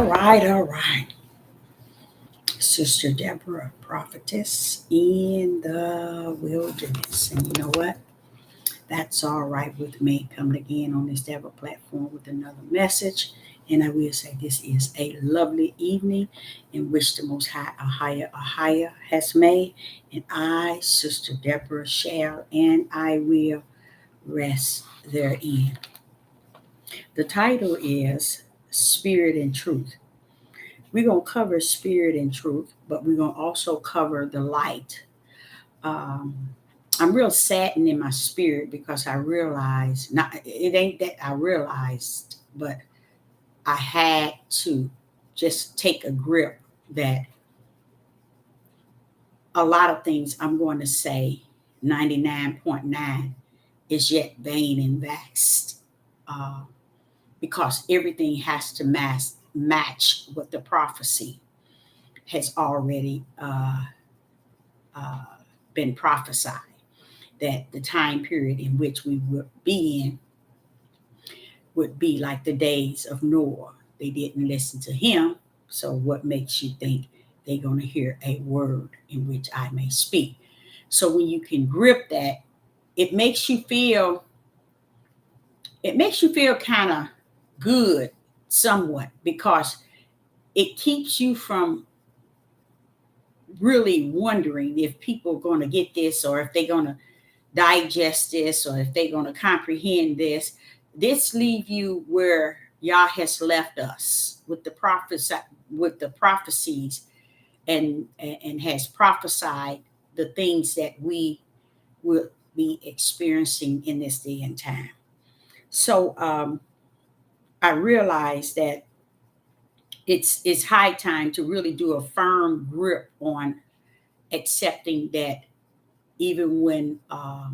All right. Sister Deborah, prophetess in the wilderness. And you know what? That's all right with me. Coming again on this Deborah platform with another message. And I will say this is a lovely evening in which the Most High, a higher has made. And I, Sister Deborah, shall and I will rest therein. The title is Spirit and Truth. We're going to cover spirit and truth, but we're going to also cover the light. Um, I'm real saddened in my spirit because I realized, not it ain't that I realized, but I had to just take a grip that a lot of things I'm going to say, 99.9, is yet vain and vexed. Uh, because everything has to match what the prophecy has already uh, been prophesied, that the time period in which we would be in would be like the days of Noah. They didn't listen to him. So, what makes you think they're going to hear a word in which I may speak? So, when you can grip that, it makes you feel it makes you feel kind of good somewhat because it keeps you from really wondering if people are going to get this or if they're going to digest this or if they're going to comprehend this. This leave you where Yah has left us with the prophecies and has prophesied the things that we will be experiencing in this day and time. So I realize that it's high time to really do a firm grip on accepting that even when uh,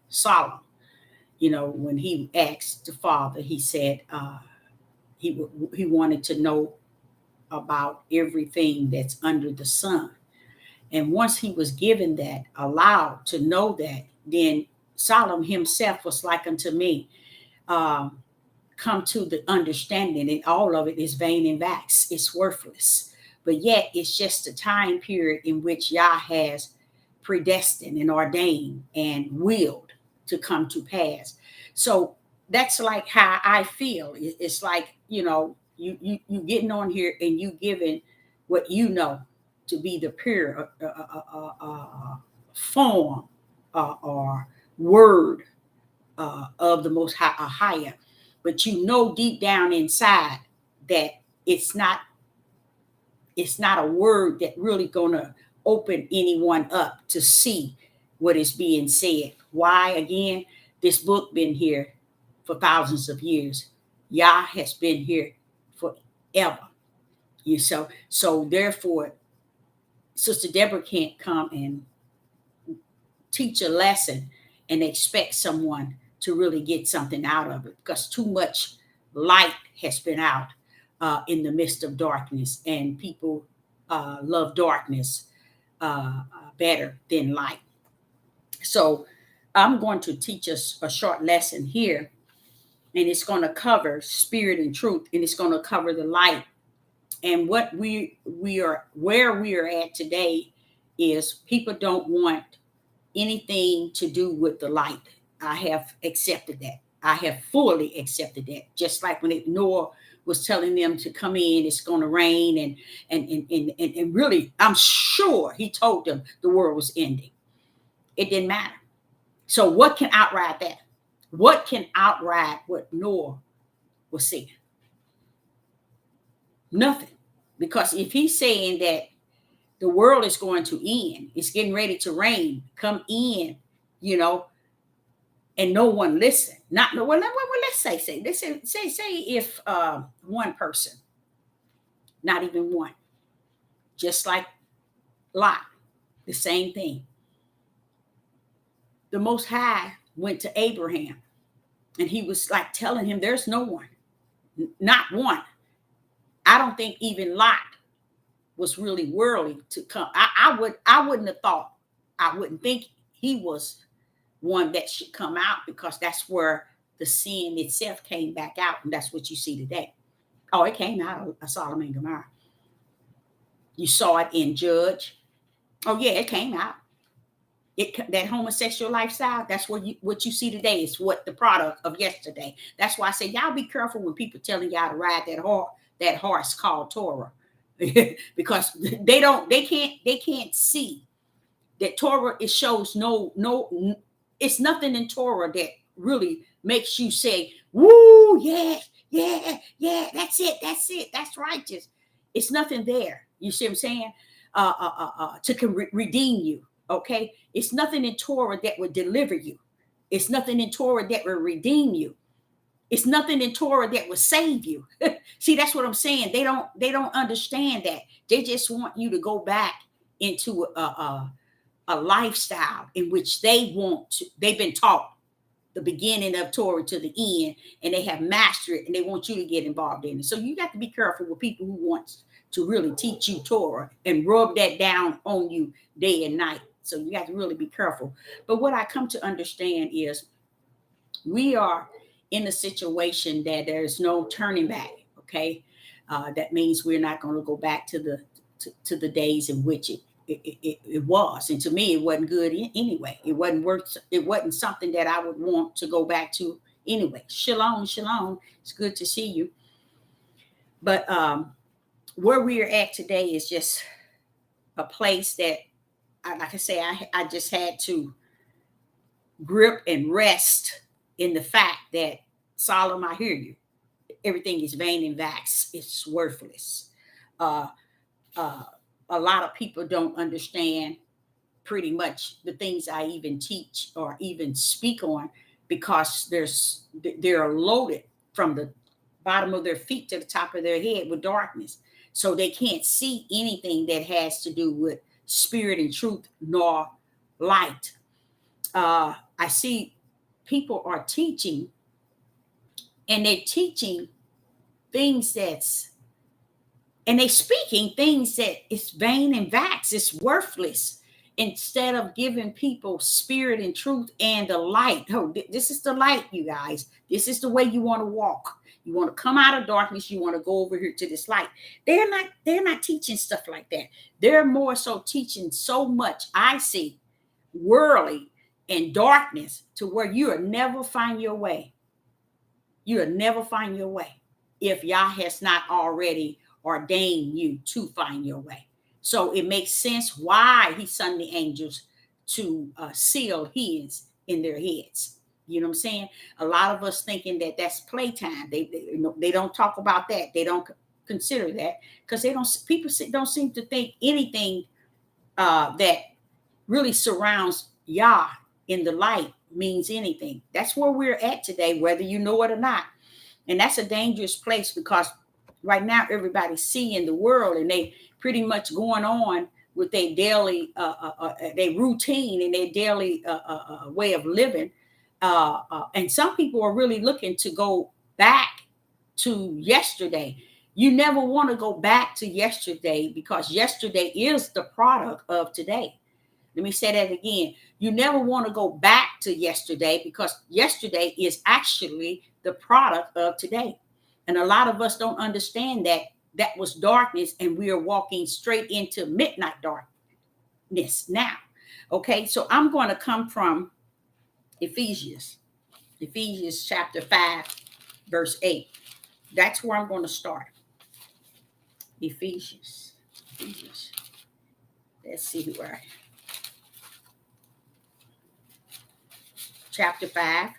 Solomon, when he asked the father, he said he wanted to know about everything that's under the sun. And once he was given that, allowed to know that, then Solomon himself was like unto me, um, come to the understanding, and all of it is vain and vast. It's worthless. But yet, it's just a time period in which Yah has predestined and ordained and willed to come to pass. So that's like how I feel. It's like, you getting on here and you giving what you know to be the pure form or word of the most high, higher, but you know deep down inside that it's not it's not a word that really gonna open anyone up to see what is being said. Why? Again, this book been here for thousands of years. Yah has been here forever. So therefore, Sister Deborah can't come and teach a lesson and expect someone to really get something out of it because too much light has been out in the midst of darkness, and people love darkness better than light. So I'm going to teach us a short lesson here, and it's going to cover spirit and truth, and it's going to cover the light. And what we are where we are at today is people don't want anything to do with the light. I have accepted that. I have fully accepted that. Just like when Noah was telling them to come in, it's going to rain, and really, I'm sure he told them the world was ending. It didn't matter. So what can outride that? What can outride what Noah was saying? Nothing. Because if he's saying that the world is going to end, it's getting ready to rain, come in, you know, and no one listened. Not no well. Let's say if one person, not even one, just like Lot, the same thing. The Most High went to Abraham, and he was like telling him, "There's no one, not one." I don't think even Lot was really worthy to come. I wouldn't have thought. I wouldn't think he was one that should come out because that's where the sin itself came back out, and that's what you see today. Oh, it came out of Sodom and Gomorrah. You saw it in Judge. Oh yeah, it came out. That homosexual lifestyle, that's what you see today is what the product of yesterday. That's why I say y'all be careful when people telling y'all to ride that horse called Torah. Because they can't see that Torah, it shows no, it's nothing in Torah that really makes you say, woo, yeah, yeah, yeah, that's it, that's righteous. It's nothing there. You see what I'm saying? To redeem you. Okay, it's nothing in Torah that would deliver you. It's nothing in Torah that will redeem you. It's nothing in Torah that will save you. See, that's what I'm saying. They don't understand that. They just want you to go back into a lifestyle in which they've been taught the beginning of Torah to the end, and they have mastered it, and they want you to get involved in it. So you got to be careful with people who want to really teach you Torah and rub that down on you day and night. So you got to really be careful. But what I come to understand is we are in a situation that there's no turning back. Okay, that means we're not going to go back to the days in which it was, and to me it wasn't good anyway. It wasn't worth. It wasn't something that I would want to go back to anyway. Shalom, shalom. It's good to see you. But where we are at today is just a place that, like I say, I just had to grip and rest in the fact that, Solomon, I hear you. Everything is vain and vax. It's worthless. Uh, uh, a lot of people don't understand pretty much the things I even teach or even speak on, because they're loaded from the bottom of their feet to the top of their head with darkness. So they can't see anything that has to do with spirit and truth nor light. I see people are teaching, and they're teaching things and they speaking things that it's vain and vax, it's worthless, instead of giving people spirit and truth and the light. Oh, this is the light, you guys. This is the way you want to walk. You want to come out of darkness, you want to go over here to this light. They're not teaching stuff like that. They're more so teaching so much, I see, worldly and darkness, to where you'll never find your way. You'll never find your way if Yah has not already ordained you to find your way. So it makes sense why he sent the angels to seal his in their heads. You know what I'm saying? A lot of us thinking that that's playtime. They don't talk about that. They don't consider that, because people don't seem to think anything that really surrounds Yah in the light means anything. That's where we're at today, whether you know it or not. And that's a dangerous place, because right now everybody's seeing the world, and they pretty much going on with their daily their routine and their daily way of living. And some people are really looking to go back to yesterday. You never want to go back to yesterday, because yesterday is the product of today. Let me say that again. You never want to go back to yesterday, because yesterday is actually the product of today. And a lot of us don't understand that was darkness, and we are walking straight into midnight darkness now. Okay, so I'm going to come from Ephesians chapter 5, verse 8. That's where I'm going to start. Ephesians. Let's see where. Chapter 5,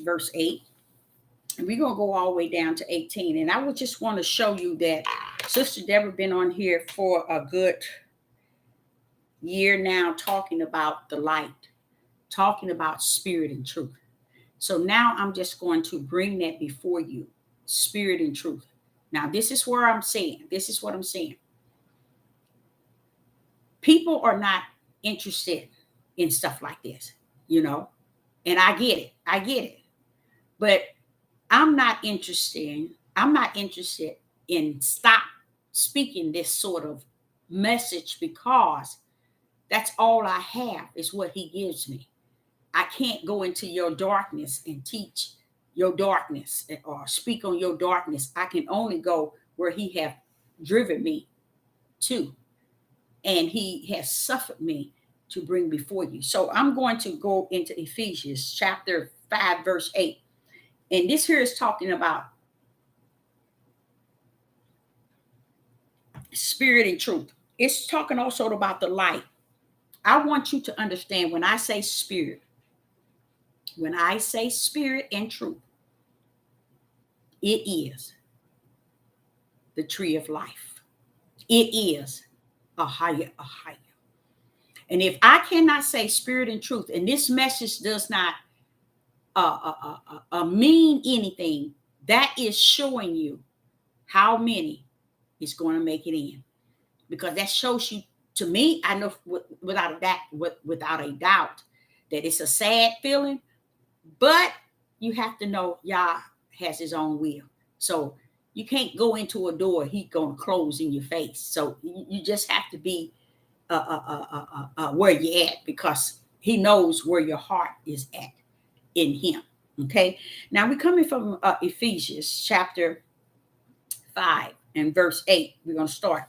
verse 8. And we're going to go all the way down to 18. And I would just want to show you that Sister Deborah been on here for a good year now, talking about the light, talking about spirit and truth. So now I'm just going to bring that before you, spirit and truth. Now, this is what I'm saying. People are not interested in stuff like this, and I get it. But I'm not interested in stop speaking this sort of message, because that's all I have is what he gives me. I can't go into your darkness and teach your darkness or speak on your darkness. I can only go where he have driven me to, and he has suffered me to bring before you. So I'm going to go into Ephesians chapter 5, verse 8. And this here is talking about spirit and truth. It's talking also about the light. I want you to understand when I say spirit and truth, it is the tree of life. It is a higher. And if I cannot say spirit and truth, and this message does not mean anything, that is showing you how many is going to make it in, because that shows you, to me, I know without a doubt that it's a sad feeling, but you have to know Yah has his own will. So you can't go into a door he's going to close in your face. So you just have to be where you're at, because he knows where your heart is at in him. Okay. Now we're coming from Ephesians chapter 5 and verse 8. We're going to start.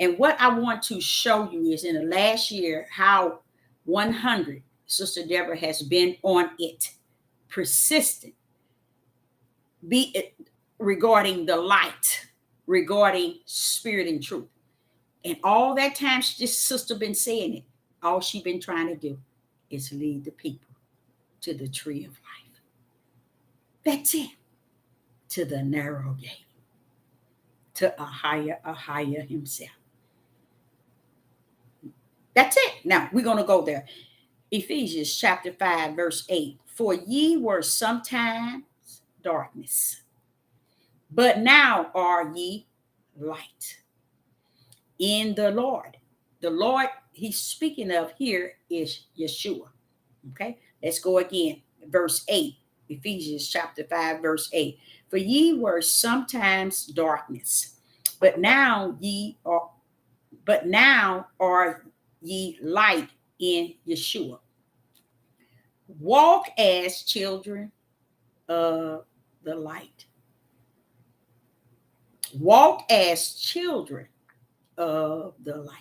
And what I want to show you is in the last year, how 100, Sister Deborah has been on it, persistent, be it regarding the light, regarding spirit and truth. And all that time, this sister been saying it. All she been trying to do is lead the people to the tree of life. That's it. To the narrow gate. To Ahia himself. That's it. Now we're going to go there. Ephesians chapter 5, verse 8. For ye were sometimes darkness, but now are ye light in the Lord. The Lord he's speaking of here is Yeshua. Okay, let's go again. Verse 8, Ephesians chapter 5, verse 8. For ye were sometimes darkness, but now are ye light in Yeshua. Walk as children of the light. Walk as children of the light.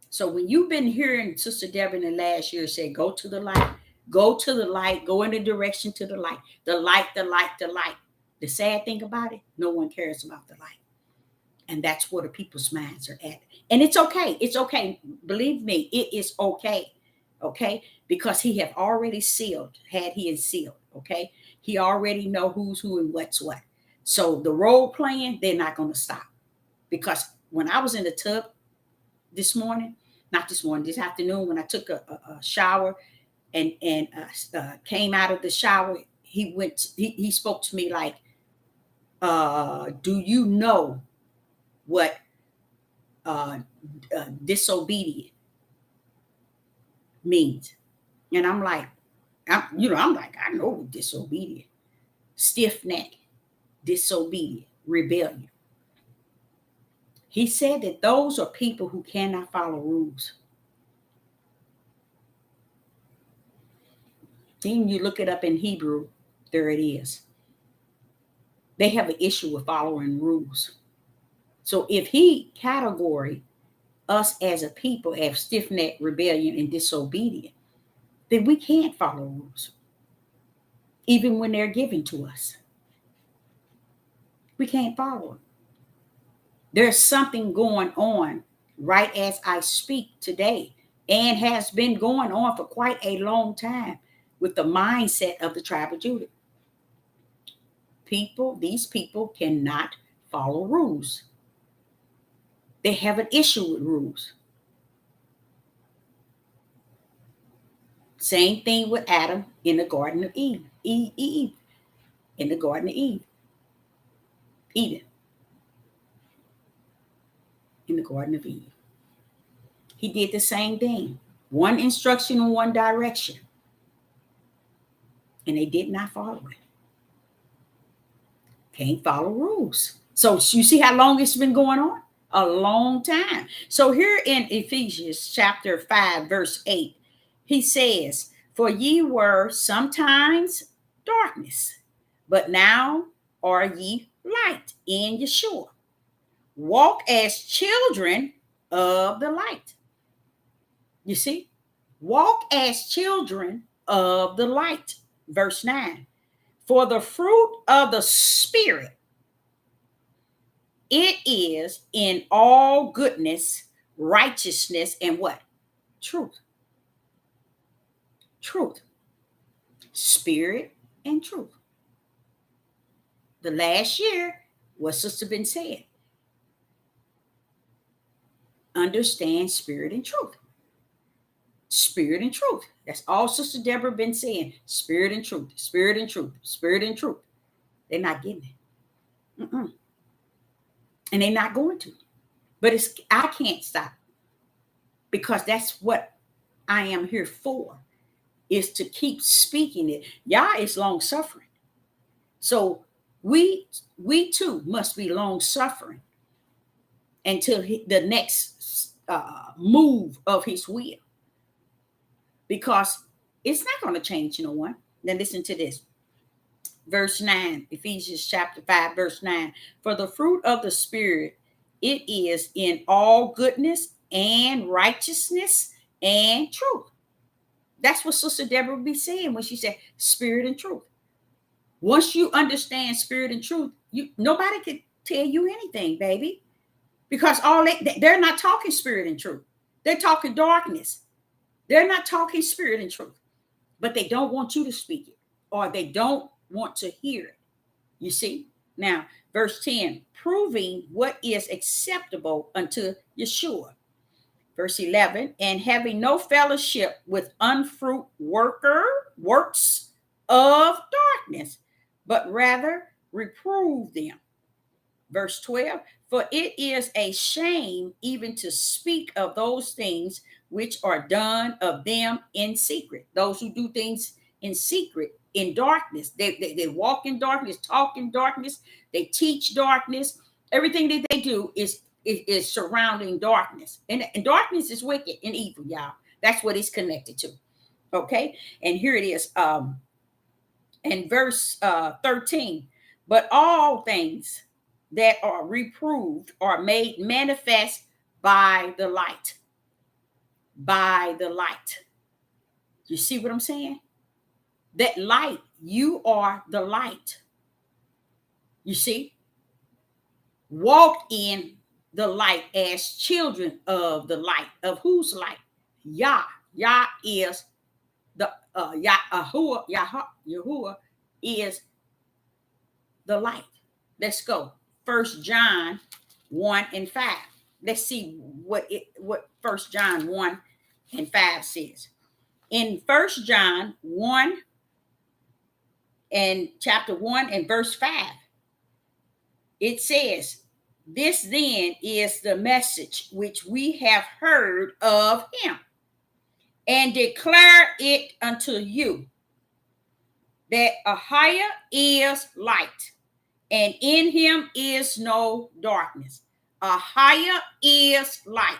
So when you've been hearing Sister Deborah in the last year say, go to the light, go to the light, go in the direction to the light, the light, the light, the light. The sad thing about it, no one cares about the light. And that's where the people's minds are at. And it's okay. It's okay. Believe me, it is okay. Okay? Because he have already sealed, okay? He already know who's who and what's what. So the role playing, they're not going to stop. Because when I was in the tub this afternoon, when I took a shower and came out of the shower, he spoke to me like, do you know what disobedient means? And I'm like, I know what disobedient, stiff-necked, disobedient, rebellion. He said that those are people who cannot follow rules. Then you look it up in Hebrew, there it is. They have an issue with following rules. So if he categorized us as a people as stiff-necked, rebellion, and disobedient, then we can't follow rules, even when they're given to us. We can't follow them. There's something going on right as I speak today, and has been going on for quite a long time with the mindset of the tribe of Judah. These people cannot follow rules. They have an issue with rules. Same thing with Adam in the Garden of Eden. Eve in the Garden of Eden. In the Garden of Eden. He did the same thing. One instruction in one direction. And they did not follow it. Can't follow rules. So you see how long it's been going on? A long time. So here in Ephesians chapter 5, verse 8, he says, for ye were sometimes darkness, but now are ye light in Yeshua. Walk as children of the light. You see? Walk as children of the light. Verse 9. For the fruit of the Spirit, it is in all goodness, righteousness, and what? Truth. Truth. Spirit and truth. The last year, what Sister been saying, understand spirit and truth. Spirit and truth. That's all Sister Deborah been saying. Spirit and truth. Spirit and truth. Spirit and truth. They're not getting it. And they're not going to. But I can't stop, because that's what I am here for, is to keep speaking it. Yah is long suffering. So we too must be long suffering until the next move of his will, because it's not going to change no one. Now listen to this. Verse 9, Ephesians chapter 5, verse 9. For the fruit of the Spirit, it is in all goodness and righteousness and truth. That's what Sister Deborah be saying when she said spirit and truth. Once you understand spirit and truth, nobody can tell you anything, baby. Because they're not talking spirit and truth. They're talking darkness. They're not talking spirit and truth. But they don't want you to speak it, or they don't want to hear it. You see? Now, verse 10, proving what is acceptable unto Yeshua. Verse 11, and having no fellowship with unfruit works of darkness, but rather reprove them. Verse 12, for it is a shame even to speak of those things which are done of them in secret. Those who do things in secret, in darkness. They walk in darkness, talk in darkness, they teach darkness. Everything that they do is surrounding darkness. And darkness is wicked and evil, y'all. That's what it's connected to. Okay? And here it is. In verse 13, but all things that are reproved are made manifest by the light. By the light. You see what I'm saying? That light, you are the light. You see? Walk in the light as children of the light. Of whose light? Yah. Yah is the Yahuwah is the light. Let's go. 1 John 1 and 5. Let's see what 1 John 1 and 5 says. In 1 John 1 and chapter 1 and verse 5, it says, this then is the message which we have heard of him and declare it unto you, that Ahiah is light, and in him is no darkness. Ahiah is light.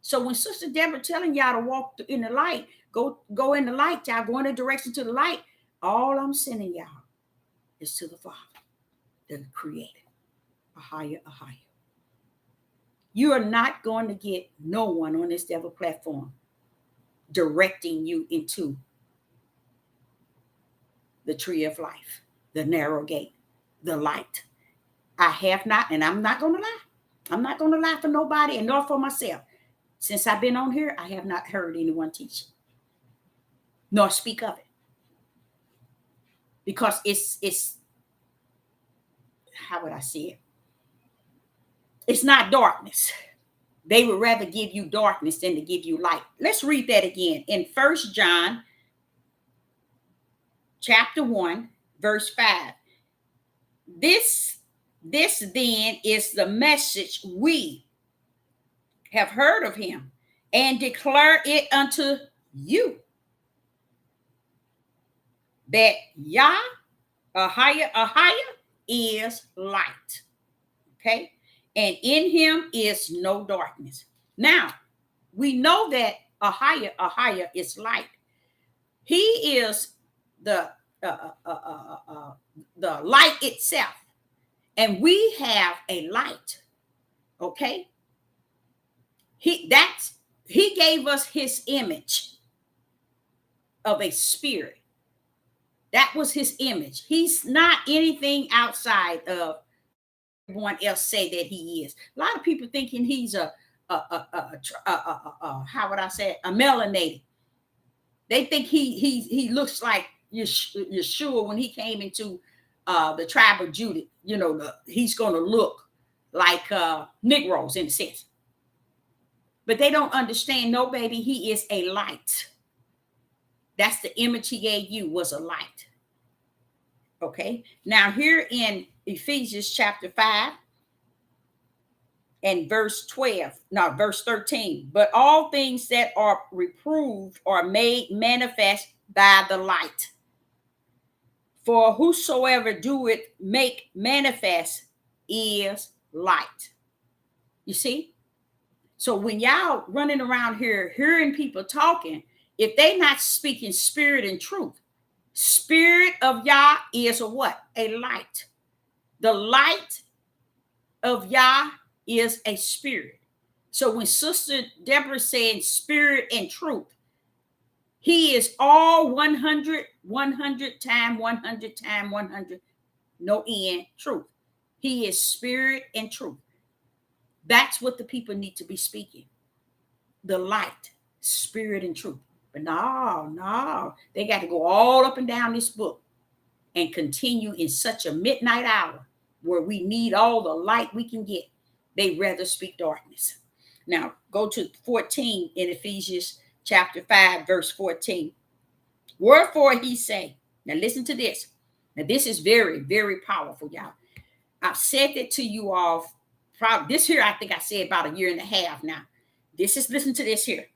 So when Sister Deborah telling y'all to walk in the light, go in the light, y'all go in the direction to the light, all I'm sending y'all is to the Father, the Creator. Ahiah, Ahiah. You are not going to get no one on this devil platform directing you into the tree of life, the narrow gate, the light. I have not, and I'm not going to lie. I'm not going to lie for nobody and nor for myself. Since I've been on here, I have not heard anyone teach it, nor speak of it. Because it's how would I say it? It's not darkness. They would rather give you darkness than to give you light. Let's read that again. In 1 John chapter 1, verse 5. This then is the message we have heard of him and declare it unto you, that Yah, Ahiah is light. Okay? And in him is no darkness. Now, we know that Ahiah is light. He is the the light itself. And we have a light. Okay. He gave us his image of a spirit. That was his image. He's not anything outside of everyone else say that he is. A lot of people thinking he's how would I say it? A melanated. They think he looks like Yeshua when he came into the tribe of Judah. You know, he's going to look like Negroes in a sense. But they don't understand. No, baby, he is a light. That's the image he gave you, was a light. Okay. Now here in Ephesians chapter 5 and verse 13. But all things that are reproved are made manifest by the light. For whosoever do it make manifest is light. You see? So when y'all running around here hearing people talking, if they not speaking spirit and truth, spirit of Yah is a what? A light. The light of Yah is a spirit. So when Sister Deborah saying spirit and truth, he is all 100 times 100 times 100, no end, truth. He is spirit and truth. That's what the people need to be speaking. The light, spirit and truth. But no, they got to go all up and down this book and continue in such a midnight hour where we need all the light we can get. They rather speak darkness. Now, go to 14 in Ephesians chapter 5, verse 14. Wherefore he say, now listen to this. Now, this is very, very powerful, y'all. I've said it to you all. Probably this here, I think I said about a year and a half now. Listen to this here.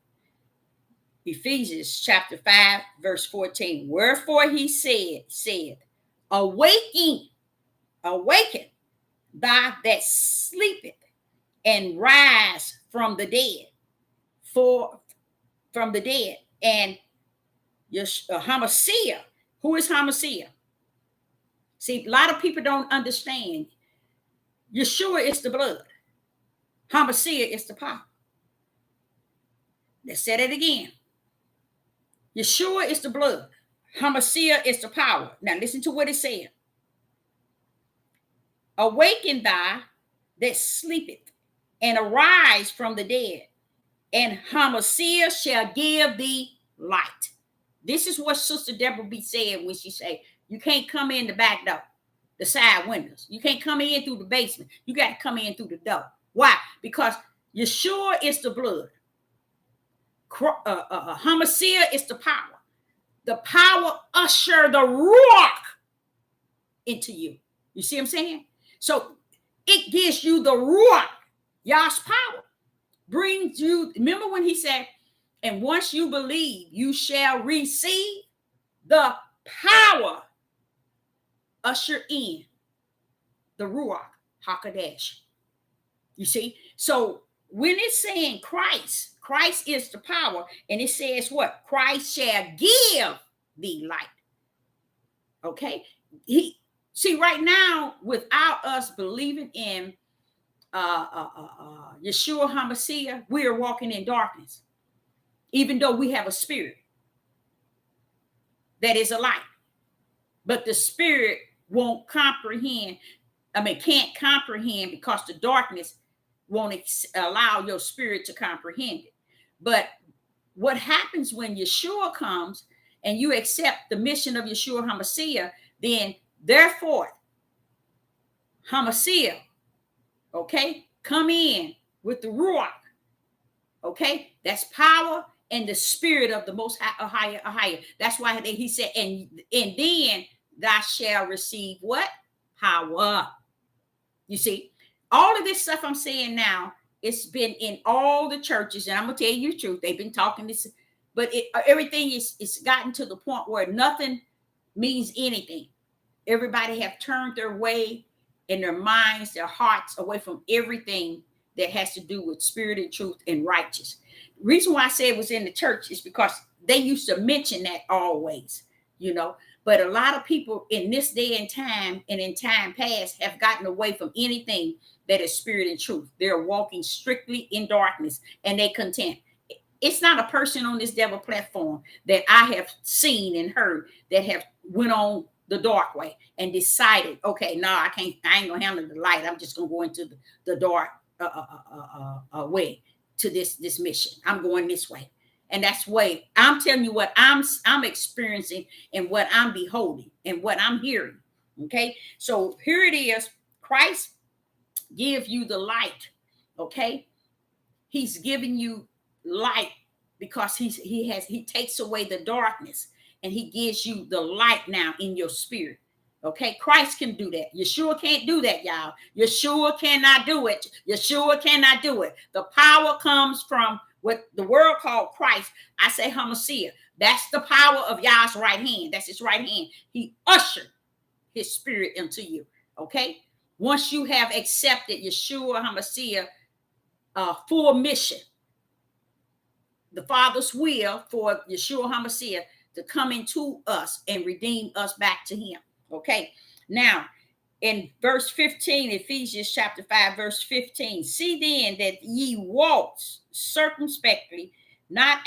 Ephesians chapter 5, verse 14. Wherefore he said, awaken, thou that sleepeth, and rise from the dead, and Hamashiach. Who is Hamashiach? See, a lot of people don't understand. Yeshua is the blood. Hamashiach is the power. Let's say it again. Yeshua is the blood. Hamashiach is the power. Now listen to what it said. Awaken thou that sleepeth, and arise from the dead, and Hamashiach shall give thee light. This is what Sister Deborah be saying when she say, you can't come in the back door, the side windows. You can't come in through the basement. You got to come in through the door. Why? Because Yeshua is the blood. Hamashiach is the power. The power usher the Ruach into you. You see what I'm saying? So it gives you the Ruach, Yah's power. Brings you, remember when he said, and once you believe, you shall receive the power. Usher in the Ruach HaKodesh. You see? So when it's saying Christ is the power, and it says what? Christ shall give thee light. Okay? See, right now, without us believing in Yeshua HaMashiach, we are walking in darkness, even though we have a spirit that is a light. But the spirit won't comprehend. Can't comprehend because the darkness won't allow your spirit to comprehend it. But what happens when Yeshua comes and you accept the mission of Yeshua HaMashiach, then therefore HaMashiach, okay, come in with the Ruach, okay, that's power and the spirit of the most higher. That's why he said, and then thou shalt receive what? Power. You see, all of this stuff I'm saying now, it's been in all the churches, and I'm gonna tell you the truth. They've been talking this, but everything is gotten to the point where nothing means anything. Everybody have turned their way in their minds, their hearts away from everything that has to do with spirit and truth and righteous. The reason why I say it was in the church is because they used to mention that always, you know. But a lot of people in this day and time and in time past have gotten away from anything that is spirit and truth. They're walking strictly in darkness and they content. It's not a person on this devil platform that I have seen and heard that have went on the dark way and decided, okay, no, I ain't gonna handle the light. I'm just gonna go into the dark way to this mission. I'm going this way. And that's way I'm telling you what I'm experiencing and what I'm beholding and what I'm hearing. Okay, so here it is. Christ give you the light. Okay, he's giving you light because he takes away the darkness and he gives you the light now in your spirit. Okay, Christ can do that. Yeshua can't do that, y'all. Yeshua cannot do it. Yeshua cannot do it. The power comes from what the world called Christ. I say Hamashiach. That's the power of Yah's right hand. That's his right hand. He ushered his spirit into you. Okay, once you have accepted Yeshua Hamashiach full mission, the Father's will for Yeshua HaMashiach to come into us and redeem us back to him. Okay. Now, in verse 15, Ephesians chapter 5, verse 15, see then that ye walk circumspectly, not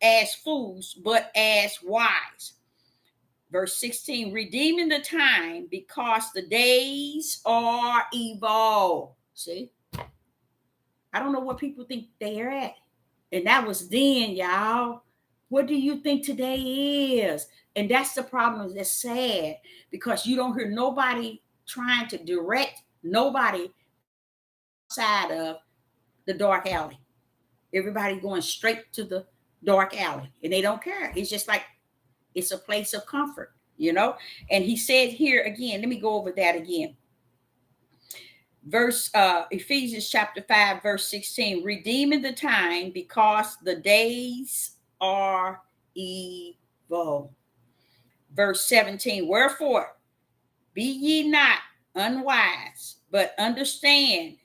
as fools, but as wise. Verse 16, redeeming the time because the days are evil. See? I don't know what people think they are at. And that was then, y'all. What do you think today is? And that's the problem. That's sad because you don't hear nobody trying to direct nobody outside of the dark alley. Everybody going straight to the dark alley and they don't care. It's just like it's a place of comfort, you know? And he said here again, let me go over that again. Verse Ephesians chapter 5, verse 16, redeeming the time because the days are evil. Verse 17, wherefore be ye not unwise, but understand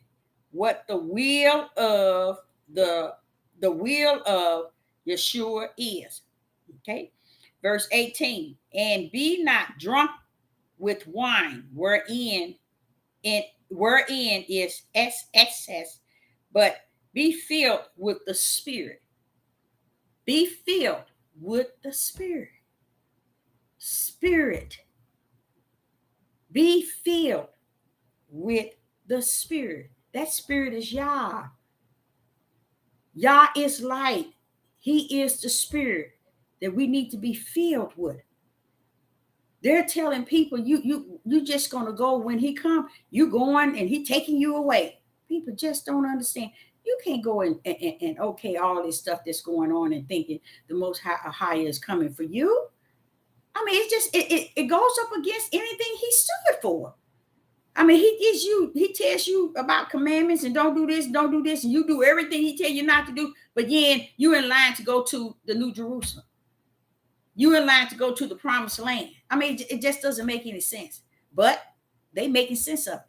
what the will of the will of Yeshua is. Okay. Verse 18, and be not drunk with wine, wherein is excess, but be filled with the Spirit. Be filled with the Spirit. Spirit. Be filled with the Spirit. That Spirit is Yah. Yah is light. He is the Spirit that we need to be filled with. They're telling people you just gonna go when he come. You going and he taking you away. People just don't understand. You can't go and okay all this stuff that's going on and thinking the Most High is coming for you. I mean, it's just it goes up against anything he stood for. I mean, he tells you about commandments and don't do this, and you do everything he tell you not to do. But yeah, you in line to go to the New Jerusalem. You in line to go to the promised land. I mean, it just doesn't make any sense. But they making sense of it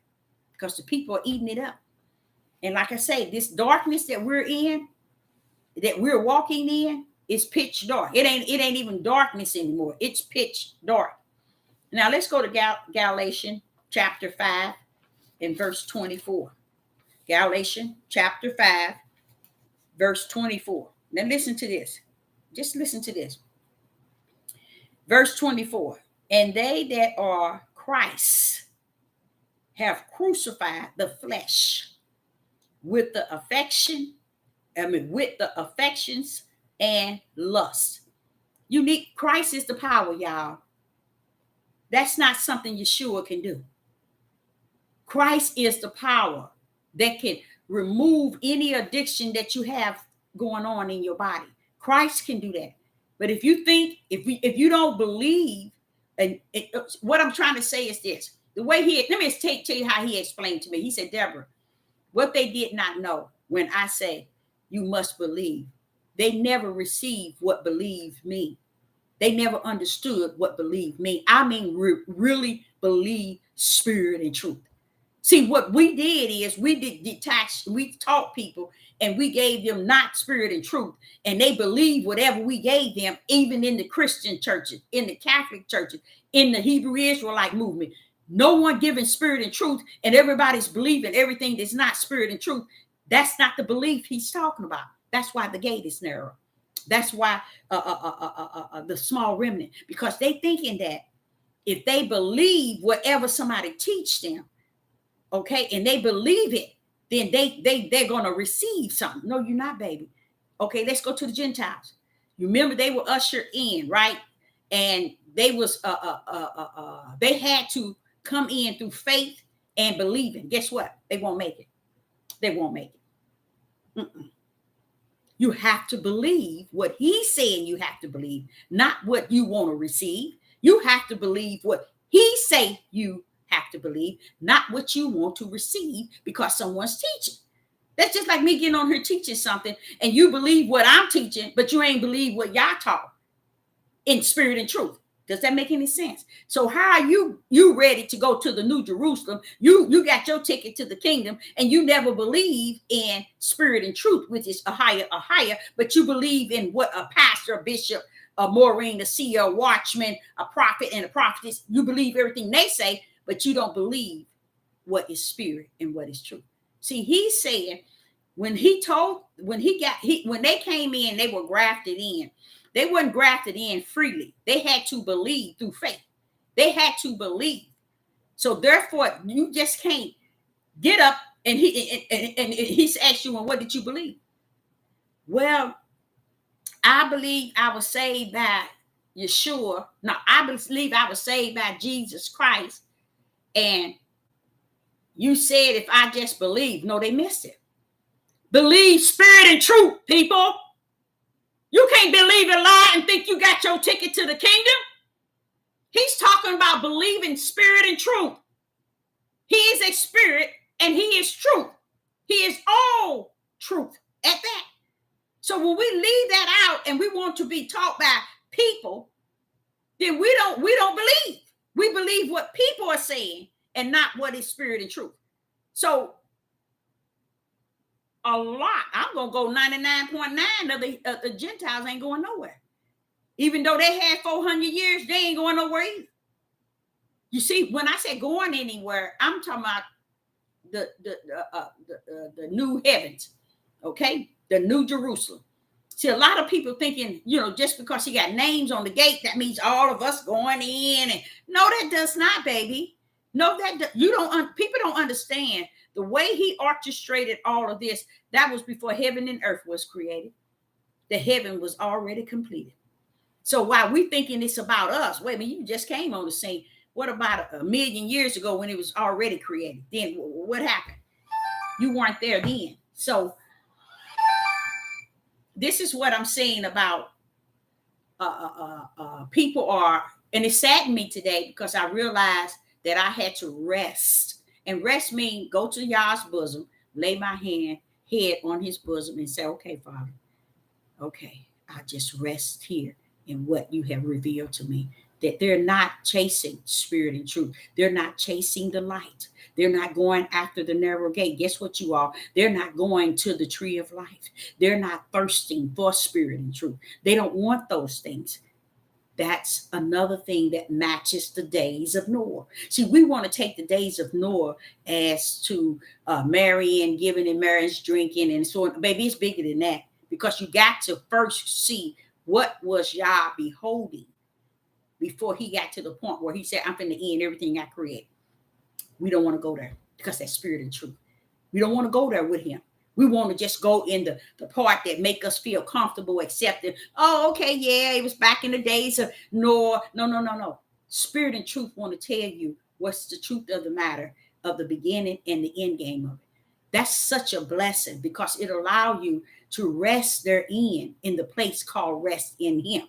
because the people are eating it up. And like I say, this darkness that we're in, that we're walking in, is pitch dark. It ain't even darkness anymore. It's pitch dark. Now let's go to Galatians chapter 5 and verse 24. Galatians chapter 5, verse 24. Now listen to this. Just listen to this. Verse 24, and they that are Christ have crucified the flesh with the affections and lust. Christ is the power, y'all. That's not something Yeshua can do. Christ is the power that can remove any addiction that you have going on in your body. Christ can do that. But if you think, if you don't believe, and what I'm trying to say is this: the way let me tell you how he explained to me. He said, Deborah, what they did not know when I say you must believe, they never received what believe mean. They never understood what believe mean. I mean, really believe spirit and truth. See, what we did is we did detach, we taught people and we gave them not spirit and truth. And they believe whatever we gave them, even in the Christian churches, in the Catholic churches, in the Hebrew Israelite movement. No one giving spirit and truth, and everybody's believing everything that's not spirit and truth. That's not the belief he's talking about. That's why the gate is narrow. That's why the small remnant, because they thinking that if they believe whatever somebody teach them, okay, and they believe it, then they're gonna receive something. No, you're not, baby. Okay, let's go to the Gentiles. You remember they were ushered in, right? And they was they had to come in through faith and believing. Guess what? They won't make it. They won't make it. Mm-mm. You have to believe what he's saying you have to believe, not what you want to receive. You have to believe what he say you have to believe, not what you want to receive because someone's teaching. That's just like me getting on here teaching something and you believe what I'm teaching, but you ain't believe what y'all taught in spirit and truth. Does that make any sense? So how are you ready to go to the New Jerusalem? You got your ticket to the kingdom and you never believe in spirit and truth, which is a higher, but you believe in what a pastor, a bishop, a Maureen, a seer, a watchman, a prophet, and a prophetess. You believe everything they say, but you don't believe what is spirit and what is truth. See, he's saying when they came in, they were grafted in. They weren't grafted in freely. They had to believe through faith. They had to believe. So therefore, you just can't get up and he's asked you, well, what did you believe? Well, I believe I was saved by Yeshua. No, I believe I was saved by Jesus Christ. And you said if I just believe. No, they missed it. Believe spirit and truth, people. You can't believe a lie and think you got your ticket to the kingdom. He's talking about believing spirit and truth. He is a spirit and he is truth. He is all truth at that. So when we leave that out and we want to be taught by people, then we don't believe. We believe what people are saying and not what is spirit and truth. So a lot, I'm going to go 99.9 of the Gentiles ain't going nowhere. Even though they had 400 years, they ain't going nowhere either. You see, when I say going anywhere, I'm talking about the new heavens, okay? The New Jerusalem. See, a lot of people thinking, just because he got names on the gate, that means all of us going in. And no, that does not, baby. No, people don't understand the way he orchestrated all of this. That was before heaven and earth was created. The heaven was already completed. So while we thinking it's about us, wait a minute, you just came on the scene. What about a million years ago when it was already created? Then what happened? You weren't there then. So this is what I'm saying about people are, and it saddened me today because I realized that I had to rest. And rest means go to Yah's bosom, lay my head on his bosom and say, okay, Father, okay, I just rest here in what you have revealed to me. That they're not chasing spirit and truth. They're not chasing the light. They're not going after the narrow gate. Guess what, you all? They're not going to the tree of life. They're not thirsting for spirit and truth. They don't want those things. That's another thing that matches the days of Noah. See, we want to take the days of Noah as to marrying, giving in marriage, drinking, and so on. Baby, it's bigger than that because you got to first see what was Yah beholding before he got to the point where he said, I'm going to end everything I created. We don't want to go there because that's spirit and truth. We don't want to go there with him. We want to just go in the part that make us feel comfortable, accepting. Oh, okay, yeah, it was back in the days of Noah. No. Spirit and truth want to tell you what's the truth of the matter of the beginning and the end game of it. That's such a blessing because it allows you to rest therein in the place called rest in him.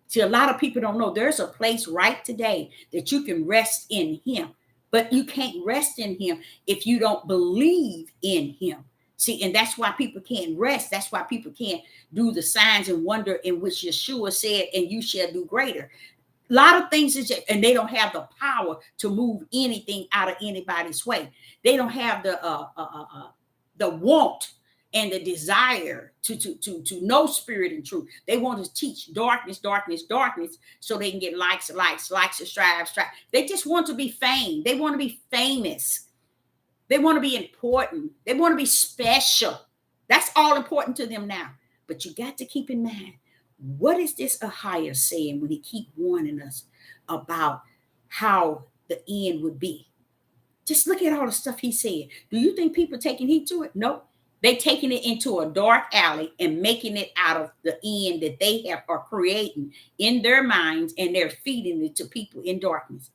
See, a lot of people don't know there's a place right today that you can rest in him, but you can't rest in him if you don't believe in him. See, and that's why people can't rest. That's why people can't do the signs and wonder in which Yeshua said, and you shall do greater. A lot of things is just, and they don't have the power to move anything out of anybody's way. They don't have the want and the desire to know spirit and truth. They want to teach darkness, darkness, darkness, so they can get likes, and strive. They just want to be famed. They want to be famous. They want to be important. They want to be special. That's all important to them now. But you got to keep in mind, what is this Ahia saying when he keep warning us about how the end would be? Just look at all the stuff he said. Do you think people taking heed to it? No. They taking it into a dark alley and making it out of the end that they are creating in their minds, and they're feeding it to people in darkness.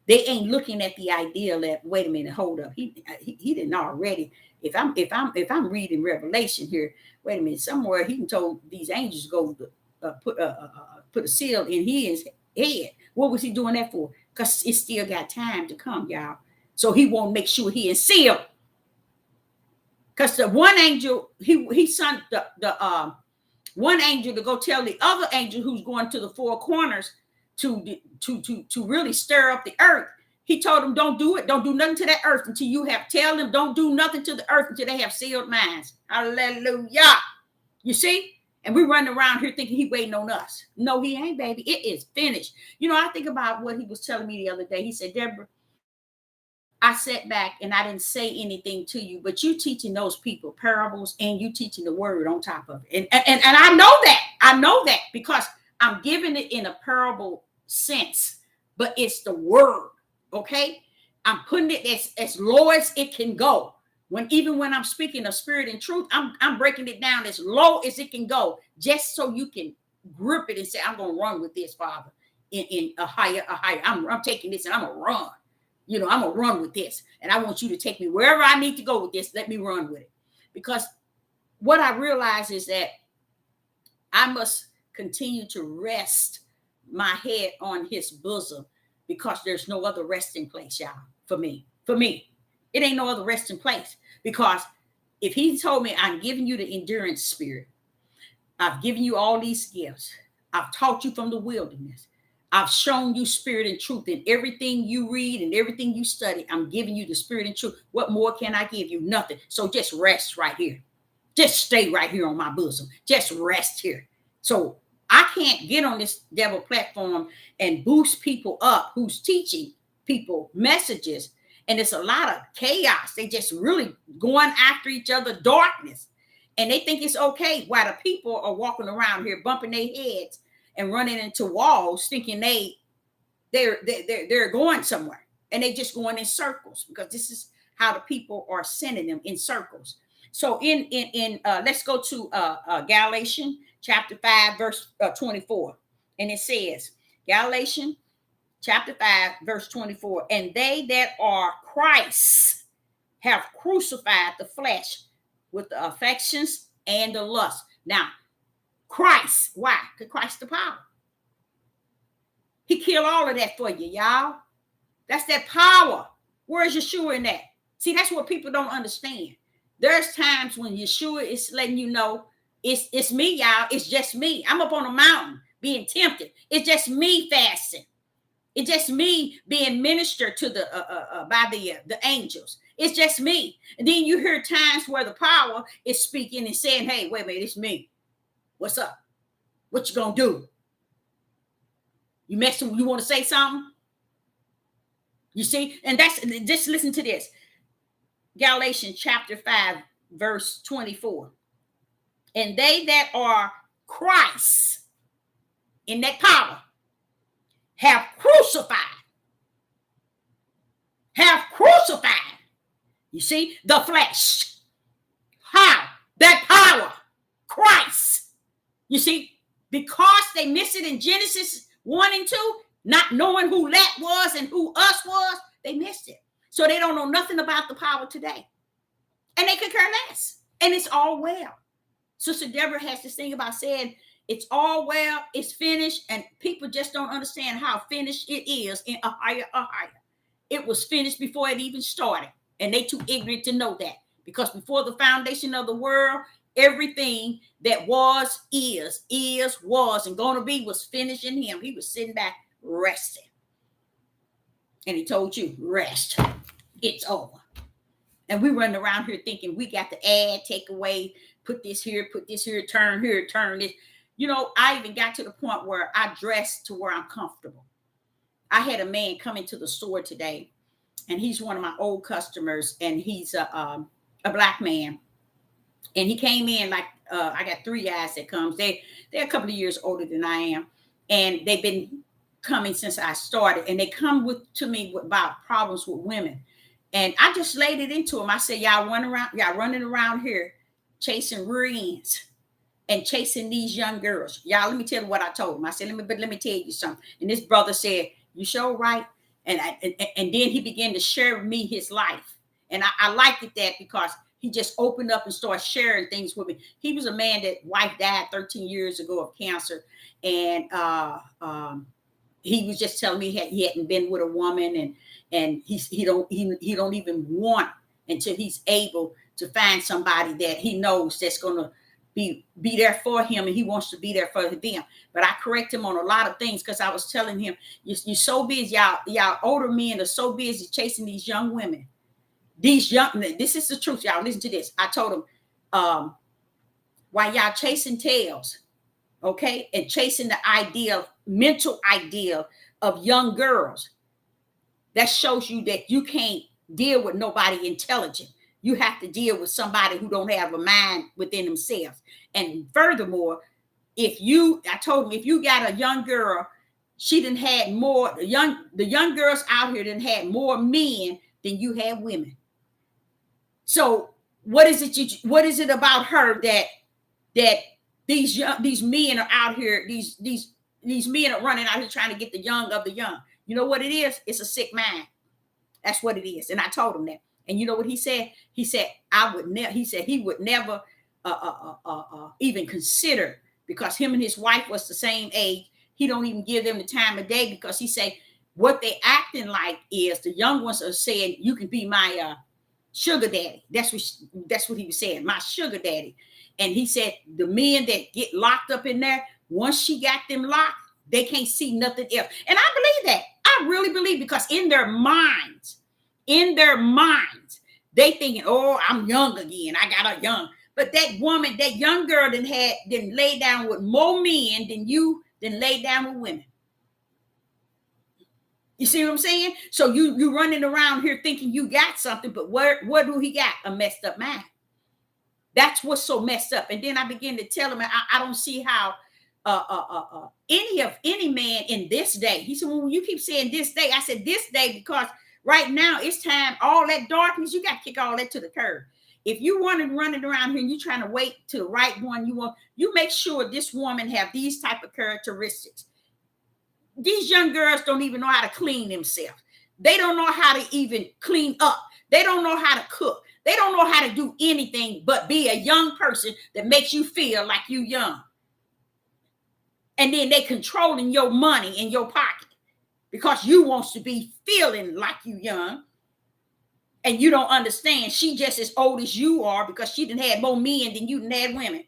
They ain't looking at the idea that, wait a minute, hold up. He didn't already. If I'm reading Revelation here, wait a minute, somewhere he told these angels to go put a seal in his head. What was he doing that for? Because it still got time to come, y'all. So he won't make sure he is sealed. Because the one angel, he sent the one angel to go tell the other angel who's going to the four corners to really stir up the earth. He told them, don't do it. Don't do nothing to that earth until you have, tell them, don't do nothing to the earth until they have sealed minds. Hallelujah. You see? And we're running around here thinking he waiting on us. No, he ain't, baby. It is finished. You know, I think about what he was telling me the other day. He said, Deborah, I sat back and I didn't say anything to you, but you teaching those people parables and you teaching the word on top of it. And I know that. I know that because I'm giving it in a parable sense, but it's the word, okay? I'm putting it as low as it can go. Even when I'm speaking of spirit and truth, I'm breaking it down as low as it can go, just so you can grip it and say, I'm going to run with this, Father, in a higher. I'm taking this and I'm going to run. You know, I'm going to run with this. And I want you to take me wherever I need to go with this. Let me run with it. Because what I realize is that I must continue to rest my head on his bosom, because there's no other resting place, y'all, for me. It ain't no other resting place. Because if he told me, I'm giving you the endurance spirit, I've given you all these gifts, I've taught you from the wilderness, I've shown you spirit and truth in everything you read and everything you study, I'm giving you the spirit and truth. What more can I give you? Nothing. So just rest right here. Just stay right here on my bosom. Just rest here. So I can't get on this devil platform and boost people up who's teaching people messages. And it's a lot of chaos. They just really going after each other, darkness. And they think it's okay while the people are walking around here bumping their heads and running into walls thinking they're going somewhere. And they just going in circles, because this is how the people are sending them, in circles. So let's go to Galatians chapter 5, verse 24. And it says, Galatians chapter 5, verse 24, and they that are Christ have crucified the flesh with the affections and the lust. Now, Christ, why? Because Christ the power. He killed all of that for you, y'all. That's that power. Where's Yeshua in that? See, that's what people don't understand. There's times when Yeshua is letting you know, it's me, y'all. It's just me. I'm up on a mountain being tempted. It's just me fasting. It's just me being ministered to by the angels. It's just me. And then you hear times where the power is speaking and saying, hey, wait a minute, it's me. What's up? What you gonna do? You messing? You want to say something? You see? And that's, just listen to this. Galatians chapter 5, verse 24. And they that are Christ, in that power, have crucified. You see? The flesh. How? That power. Christ. You see? Because they missed it in Genesis 1 and 2, not knowing who that was and who us was, they missed it. So they don't know nothing about the power today. And they could care less. And it's all well. Sister Deborah has this thing about saying, it's all well, it's finished, and people just don't understand how finished it is in a higher. It was finished before it even started, and they too ignorant to know that, because before the foundation of the world, everything that was, and going to be was finished in him. He was sitting back resting. And he told you, rest. It's over. And we run around here thinking we got to add, take away, put this here, turn here, turn this. You know, I even got to the point where I dress to where I'm comfortable. I had a man come into the store today, and he's one of my old customers, and he's a black man. And he came in like, I got 3 guys that comes. They're a couple of years older than I am, and they've been coming since I started. And they come to me about problems with women. And I just laid it into them. I said, y'all running around here chasing rear ends and chasing these young girls. Y'all, let me tell you what I told him. I said, let me tell you something. And this brother said, you sure right? And then he began to share with me his life. And I liked it that because he just opened up and started sharing things with me. He was a man that wife died 13 years ago of cancer. And he was just telling me he hadn't been with a woman, and he don't even want until he's able to find somebody that he knows that's gonna be there for him, and he wants to be there for them. But I correct him on a lot of things because I was telling him, you're so busy, y'all older men are so busy chasing these young women. This is the truth, y'all. Listen to this. I told him, while y'all chasing tails, okay, and chasing the mental idea of young girls, that shows you that you can't deal with nobody intelligent. You have to deal with somebody who don't have a mind within themselves. And furthermore, I told him, if you got a young girl, she done had more, the young girls out here done had more men than you have women. So what is it about her that these men are out here, these men are running out here trying to get the young of the young? You know what it is? It's a sick mind. That's what it is. And I told him that. And you know what he said? He said, he would never even consider, because him and his wife was the same age. He don't even give them the time of day, because he said what they acting like is the young ones are saying, you can be my sugar daddy. That's what he was saying, my sugar daddy. And he said the men that get locked up in there, once she got them locked, they can't see nothing else. And I believe that. I really believe, because in their minds, they thinking, oh, I'm young again. I got a young. But that woman, that young girl didn't lay down with more men than lay down with women. You see what I'm saying? So you running around here thinking you got something, but what do he got? A messed up mind. That's what's so messed up. And then I began to tell him, I don't see how any man in this day. He said, well, you keep saying this day. I said this day because right now it's time. All that darkness, you got to kick all that to the curb. If you running around here and you trying to wait to the right one, you make sure this woman have these type of characteristics. These young girls don't even know how to clean themselves. They don't know how to even clean up. They don't know how to cook. They don't know how to do anything but be a young person that makes you feel like you young. And then they controlling your money in your pocket because you wants to be feeling like you young. And you don't understand she just as old as you are, because she done had more men than you done had women.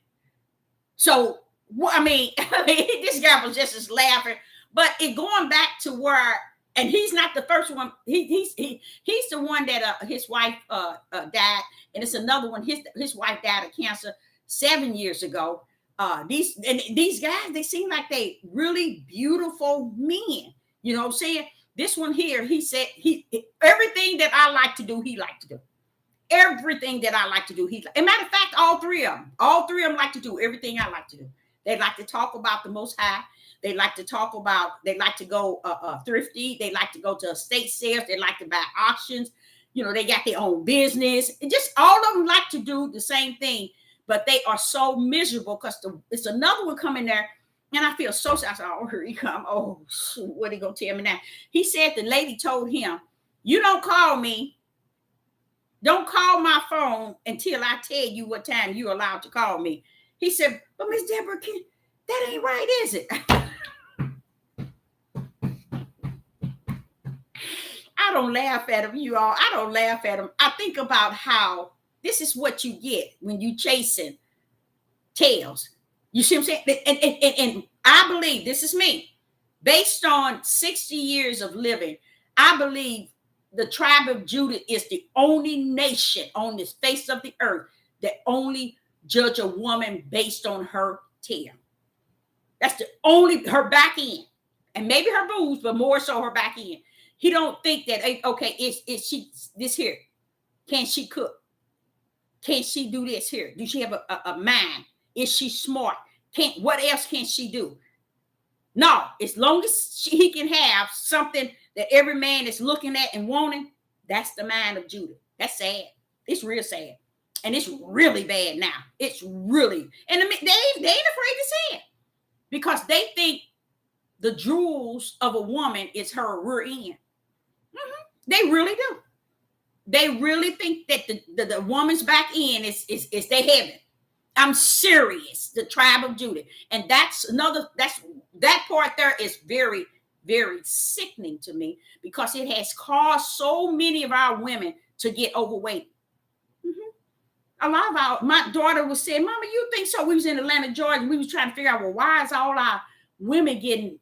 So, I mean, this guy was just as laughing. But it going back to where, and he's not the first one. He's the one that his wife died, and it's another one. His wife died of cancer 7 years ago. These guys, they seem like they really beautiful men. You know what I'm saying? This one here, he said everything that I like to do, he liked to do. Everything that I like to do, he. As a matter of fact, all three of them like to do everything I like to do. They like to talk about the Most High. They like to go thrifty. They like to go to estate sales. They like to buy auctions. You know, they got their own business. And just all of them like to do the same thing, but they are so miserable because it's another one coming there. And I feel so sad. I said, oh, here he come. Oh, what are you going to tell me now? He said the lady told him, you don't call me. Don't call my phone until I tell you what time you're allowed to call me. He said, but Miss Deborah, that ain't right, is it? I don't laugh at him, you all. I don't laugh at him. I think about how this is what you get when you chasing tails. You see what I'm saying? And I believe, this is me, Based on 60 years of living, I believe the tribe of Judah is the only nation on this face of the earth that only judge a woman based on her tail. That's the only, her back end, and maybe her boobs, but more so her back end. He don't think that, okay, is she this here? Can she cook? Can she do this here? Do she have a mind? Is she smart? What else can she do? No, as long as he can have something that every man is looking at and wanting, that's the mind of Judah. That's sad. It's real sad. And it's really bad now. It's really, and they ain't afraid to say it because they think the jewels of a woman is her rear end. Mm-hmm. They really do. They really think that the woman's back end is their heaven. I'm serious. The tribe of Judah. And that part there is very, very sickening to me because it has caused so many of our women to get overweight. A lot of my daughter was saying, Mama, you think so? We was in Atlanta, Georgia, and we was trying to figure out, well, why is all our women getting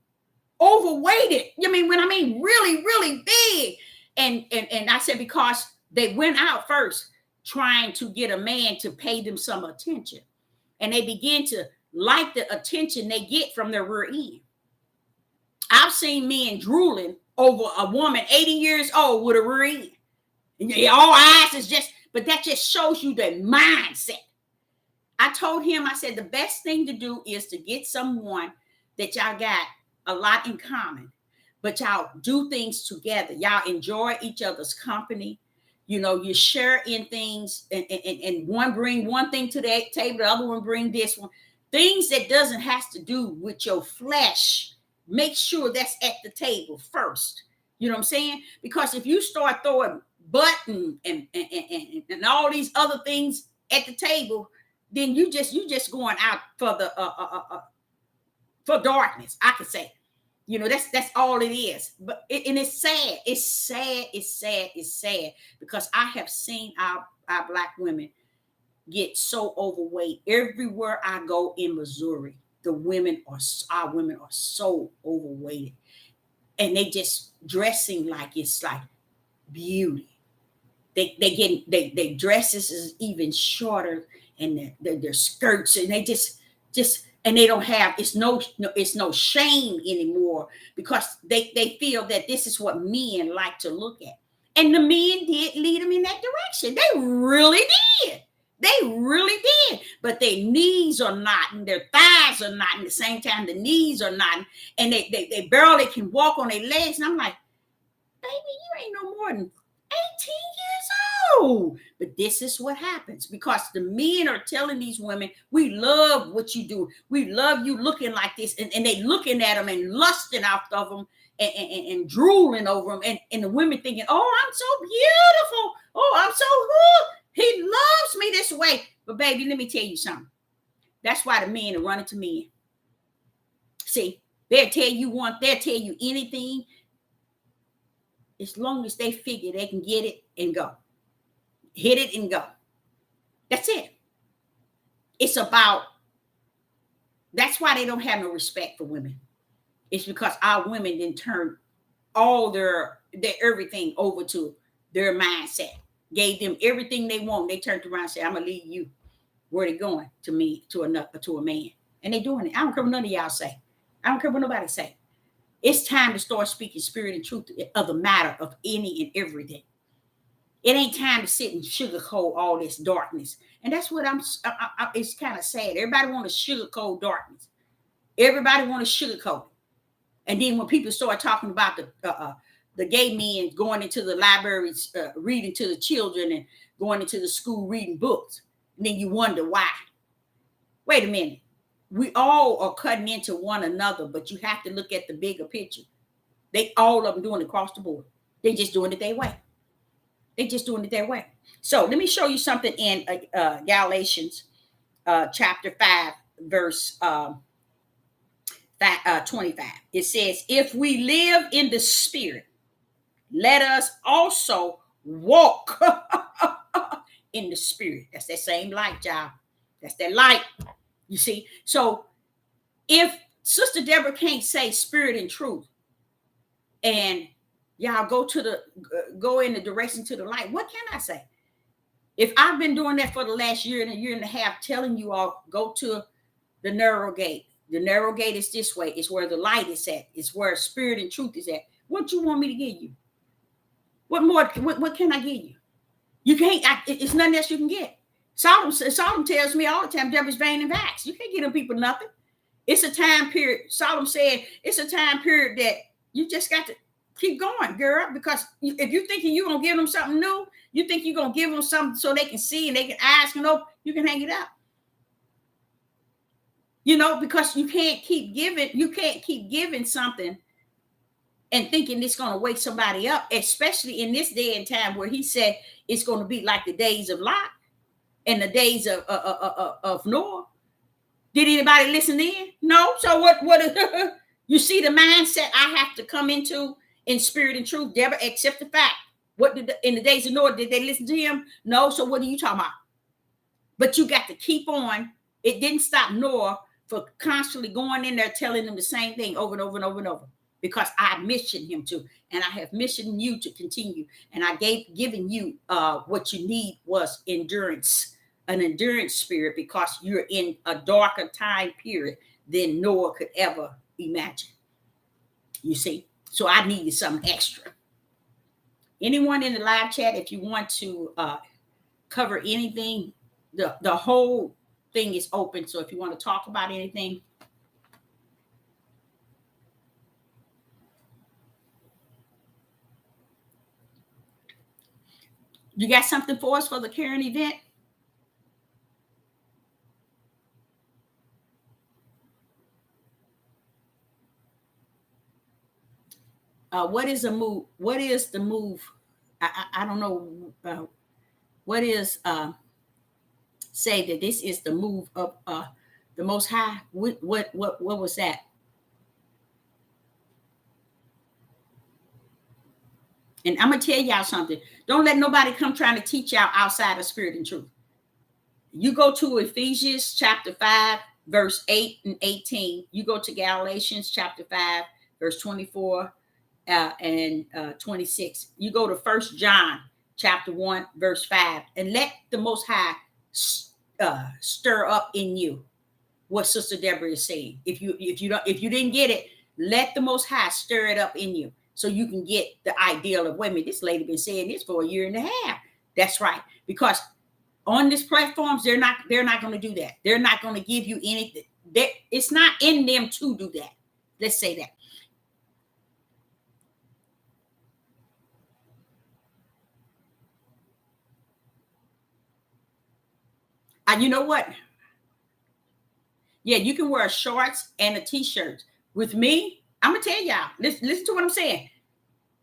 overweighted? When I mean really, really big. And I said, because they went out first trying to get a man to pay them some attention. And they begin to like the attention they get from their rear end. I've seen men drooling over a woman 80 years old with a rear end. And all eyes is just, but that just shows you the mindset. I told him, I said, the best thing to do is to get someone that y'all got a lot in common, but y'all do things together. Y'all enjoy each other's company. You share in things, and one bring one thing to the table, the other one bring this one. Things that doesn't have to do with your flesh. Make sure that's at the table first. You know what I'm saying? Because if you start throwing butt and all these other things at the table, then you just going out for the for darkness, I could say. That's all it is. But and it's sad. It's sad. It's sad. It's sad because I have seen our Black women get so overweight. Everywhere I go in Missouri, our women are so overweighted, and they just dressing like it's like beauty. They dresses is even shorter, and their skirts, and they just and they don't have, it's no shame anymore because they feel that this is what men like to look at. And the men did lead them in that direction. They really did. They really did. But their knees are not, and their thighs are not, and at the same time the knees are not, and they barely can walk on their legs. And I'm like, baby, you ain't no more than 18 years old. But this is what happens because the men are telling these women, we love what you do. We love you looking like this. And they looking at them and lusting after them and drooling over them. And the women thinking, oh, I'm so beautiful. Oh, I'm so good. He loves me this way. But baby, let me tell you something. That's why the men are running to men. See, they'll tell you anything. As long as they figure they can get it and go. Hit it and go. That's it. That's why they don't have no respect for women. It's because our women didn't turn all their everything over to their mindset. Gave them everything they want. They turned around and said, I'm going to leave you. Where they going? To me, to a man. And they doing it. I don't care what none of y'all say. I don't care what nobody say. It's time to start speaking spirit and truth of the matter of any and everything. It ain't time to sit and sugarcoat all this darkness. And that's what it's kind of sad. Everybody want to sugarcoat darkness. Everybody want to sugarcoat it. And then when people start talking about the gay men going into the libraries, reading to the children and going into the school reading books, and then you wonder why. Wait a minute. We all are cutting into one another, but you have to look at the bigger picture. They all of them doing it across the board. They just doing it their way. They just doing it their way. So let me show you something in Galatians chapter 5, verse 25. It says, if we live in the spirit, let us also walk in the spirit. That's that same light, y'all. That's that light. You see? So if Sister Deborah can't say spirit and truth, and y'all go in the direction to the light. What can I say? If I've been doing that for the last year and a year and a half, telling you all go to the narrow gate. The narrow gate is this way. It's where the light is at. It's where spirit and truth is at. What you want me to give you? What more? What can I give you? You can't. It's nothing else you can get. Solomon tells me all the time, Deborah's vain and vax. You can't give them people nothing. It's a time period. Solomon said it's a time period that you just got to keep going, girl, because if you're thinking you're going to give them something new, you think you're going to give them something so they can see and they can ask and open, you can hang it up. You know, because you can't keep giving something and thinking it's going to wake somebody up, especially in this day and time where he said it's going to be like the days of Lot and the days of Noah. Did anybody listen in? No. So what you see the mindset I have to come into in spirit and truth, Deborah, accept the fact. In the days of Noah, did they listen to him? No. So what are you talking about? But you got to keep on. It didn't stop Noah for constantly going in there telling them the same thing over and over and over and over, because I missioned him to, and I have missioned you to continue. And I given you what you need was endurance, an endurance spirit, because you're in a darker time period than Noah could ever imagine. You see? So I needed something extra. Anyone in the live chat, if you want to cover anything, the whole thing is open. So if you want to talk about anything. You got something for us for the current event? What is a move? What is the move? I don't know. What is say that this is the move of the Most High? What was that? And I'm gonna tell y'all something. Don't let nobody come trying to teach y'all outside of spirit and truth. You go to Ephesians chapter 5, verse 8 and 18. You go to Galatians chapter 5, verse 24 and 26. You go to 1 John chapter 1, verse 5, and let the Most High stir up in you what Sister Deborah is saying. If you didn't get it, let the Most High stir it up in you, so you can get the ideal of, wait a minute, this lady been saying this for a year and a half. That's right. Because on these platforms, they're not going to do that. They're not going to give you anything. It's not in them to do that. Let's say that. You know what? Yeah, you can wear shorts and a t-shirt. With me, I'm going to tell y'all, listen to what I'm saying.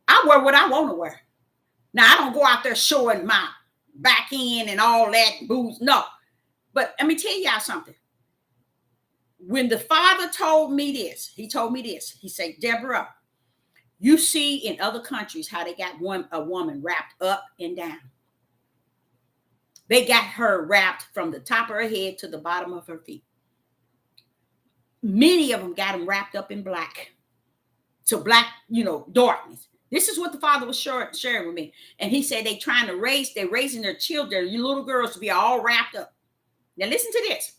I wear what I want to wear. Now, I don't go out there showing my back end and all that booze. No. But let me tell y'all something. When the Father told me this, he told me this. He said, Deborah, you see in other countries how they got a woman wrapped up and down. They got her wrapped from the top of her head to the bottom of her feet. Many of them got them wrapped up in black. So black, darkness. This is what the Father was sharing with me. And he said they're raising their children, your little girls, to be all wrapped up. Now listen to this.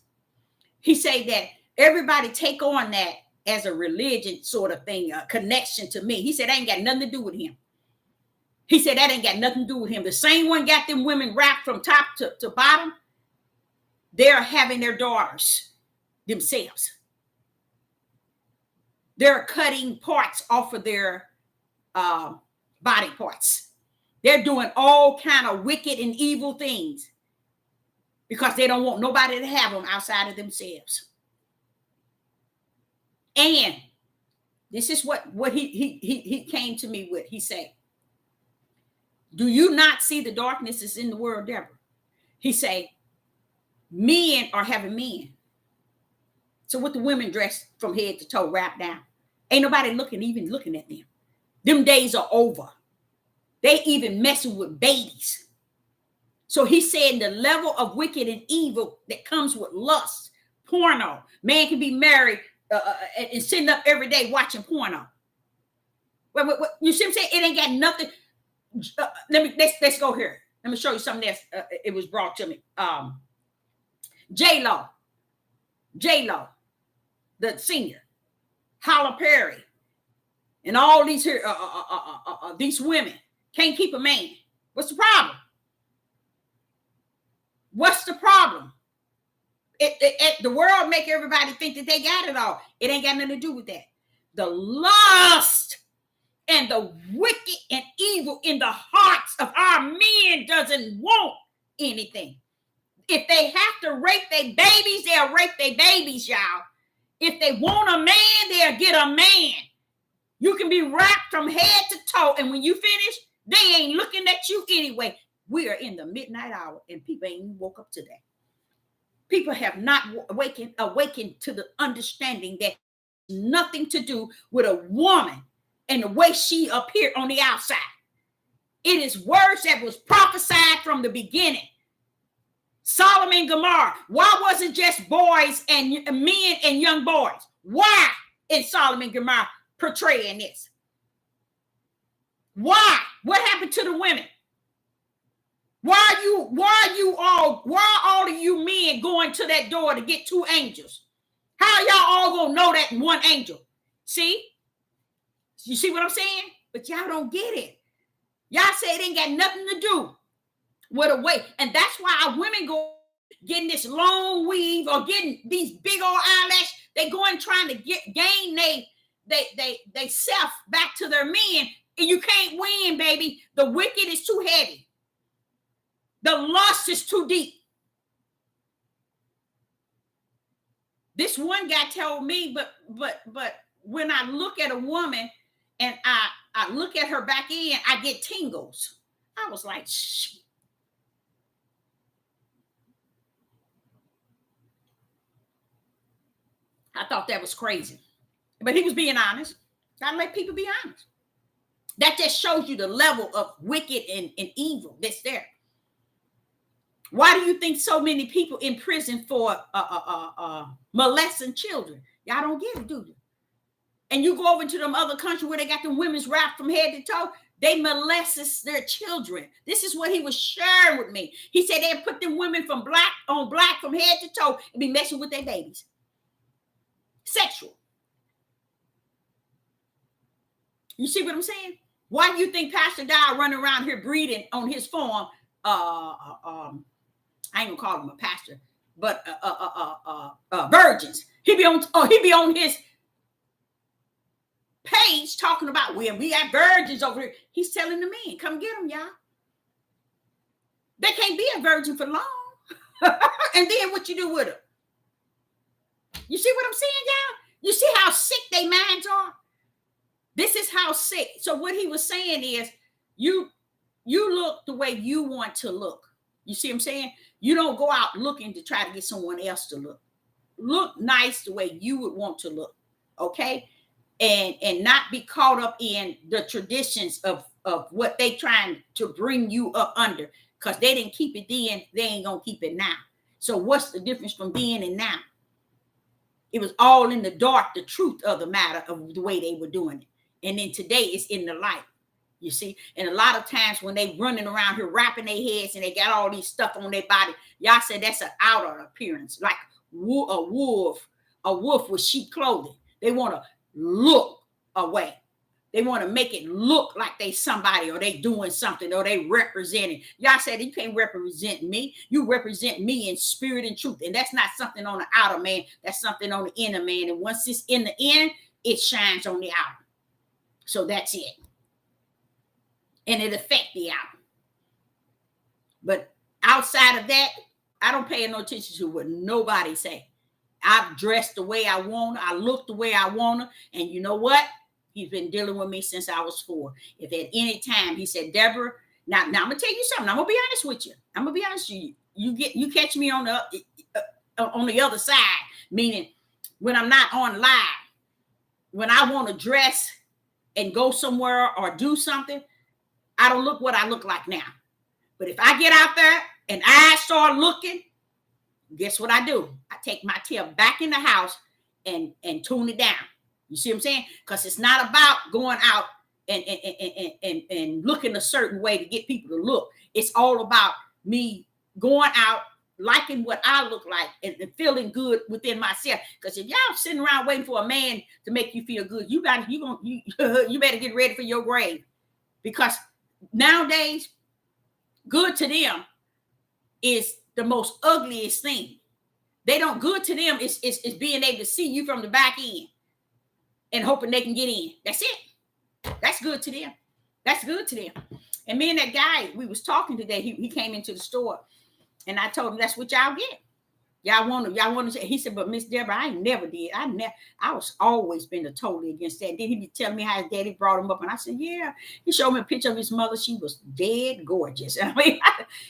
He said that everybody take on that as a religion sort of thing, a connection to me. He said that ain't got nothing to do with him. He said that ain't got nothing to do with him. The same one got them women wrapped from top to bottom. They're having their daughters themselves. They're cutting parts off of their body parts. They're doing all kind of wicked and evil things because they don't want nobody to have them outside of themselves. And this is what he came to me with. He said, do you not see the darkness is in the world, Deborah? He said, men are having men. So with the women dressed from head to toe, wrapped down, ain't nobody even looking at them. Them days are over. They even messing with babies. So he's saying the level of wicked and evil that comes with lust, porno. Man can be married and sitting up every day watching porno. You see what I'm saying? It ain't got nothing. Let's go here. Let me show you something else. It was brought to me. J-Lo, the senior, Halle Perry, and all these here, these women can't keep a man. What's the problem? What's the problem? The world make everybody think that they got it all. It ain't got nothing to do with that. The lust and the wicked and evil in the hearts of our men doesn't want anything. If they have to rape their babies, they'll rape their babies, y'all. If they want a man, they'll get a man. You can be wrapped from head to toe, and when you finish, they ain't looking at you anyway. We are in the midnight hour, and people ain't even woke up today. People have not awakened to the understanding that nothing to do with a woman and the way she appeared on the outside. It is words that was prophesied from the beginning. Sodom and Gomorrah. Why was it just boys and men and young boys? Why in Sodom and Gomorrah portraying this? Why? What happened to the women? Why are all of you men going to that door to get two angels? How y'all all gonna know that one angel? See? You see what I'm saying? But y'all don't get it. Y'all say it ain't got nothing to do with a way. And that's why our women go getting this long weave or getting these big old eyelashes. They going trying to gain they self back to their men. And you can't win, baby. The wicked is too heavy. The lust is too deep. This one guy told me, but when I look at a woman and I look at her back end, I get tingles. I was like, shit. I thought that was crazy. But he was being honest. Gotta let people be honest. That just shows you the level of wicked and evil that's there. Why do you think so many people in prison for molesting children? Y'all don't get it, do you? And you go over to them other countries where they got them women's wrapped from head to toe, they molest their children. This is what he was sharing with me. He said they put them women from black from head to toe and be messing with their babies. Sexual. You see what I'm saying? Why do you think Pastor Dow running around here breeding on his farm? I ain't gonna call him a pastor, but virgins. He be on his page talking about we got virgins over here. He's telling the men, come get them, y'all. They can't be a virgin for long. And then what you do with them? You see what I'm saying, y'all? You see how sick their minds are? This is how sick. So what he was saying is you look the way you want to look. You see what I'm saying? You don't go out looking to try to get someone else to look. Look nice the way you would want to look, okay? And not be caught up in the traditions of what they trying to bring you up under, because they didn't keep it then, they ain't gonna keep it now. So what's the difference from then and now? It was all in the dark, the truth of the matter of the way they were doing it. And then today it's in the light. You see, and a lot of times when they running around here wrapping their heads and they got all these stuff on their body, y'all said that's an outer appearance, like a wolf with sheep clothing. They want to look away. They want to make it look like they somebody or they doing something or they representing. Y'all said you can't represent me. You represent me in spirit and truth. And that's not something on the outer man. That's something on the inner man. And once it's in the inner, it shines on the outer. So that's it. And it affects the outer. But outside of that, I don't pay no attention to what nobody say. I've dressed the way I want. I look the way I want to. And you know what? He's been dealing with me since I was 4. If at any time he said, Deborah, now I'm gonna tell you something. I'm gonna be honest with you. I'm gonna be honest with you. You catch me on the other side, meaning when I'm not on live, when I want to dress and go somewhere or do something, I don't look what I look like now. But if I get out there and I start looking, guess what I do? I take my tail back in the house and tune it down. You see what I'm saying? Because it's not about going out and looking a certain way to get people to look. It's all about me going out, liking what I look like, and feeling good within myself. Because if y'all sitting around waiting for a man to make you feel good, you better get ready for your grave. Because nowadays, good to them is the most ugliest thing. They don't good to them is being able to see you from the back end and hoping they can get in. That's it. That's good to them. That's good to them. And me and that guy, we was talking today. He came into the store, and I told him that's what y'all get. Y'all want to. He said, but Miss Deborah, I never did. I was always been totally against that. And then he be telling me how his daddy brought him up, and I said, yeah. He showed me a picture of his mother. She was dead gorgeous. I mean,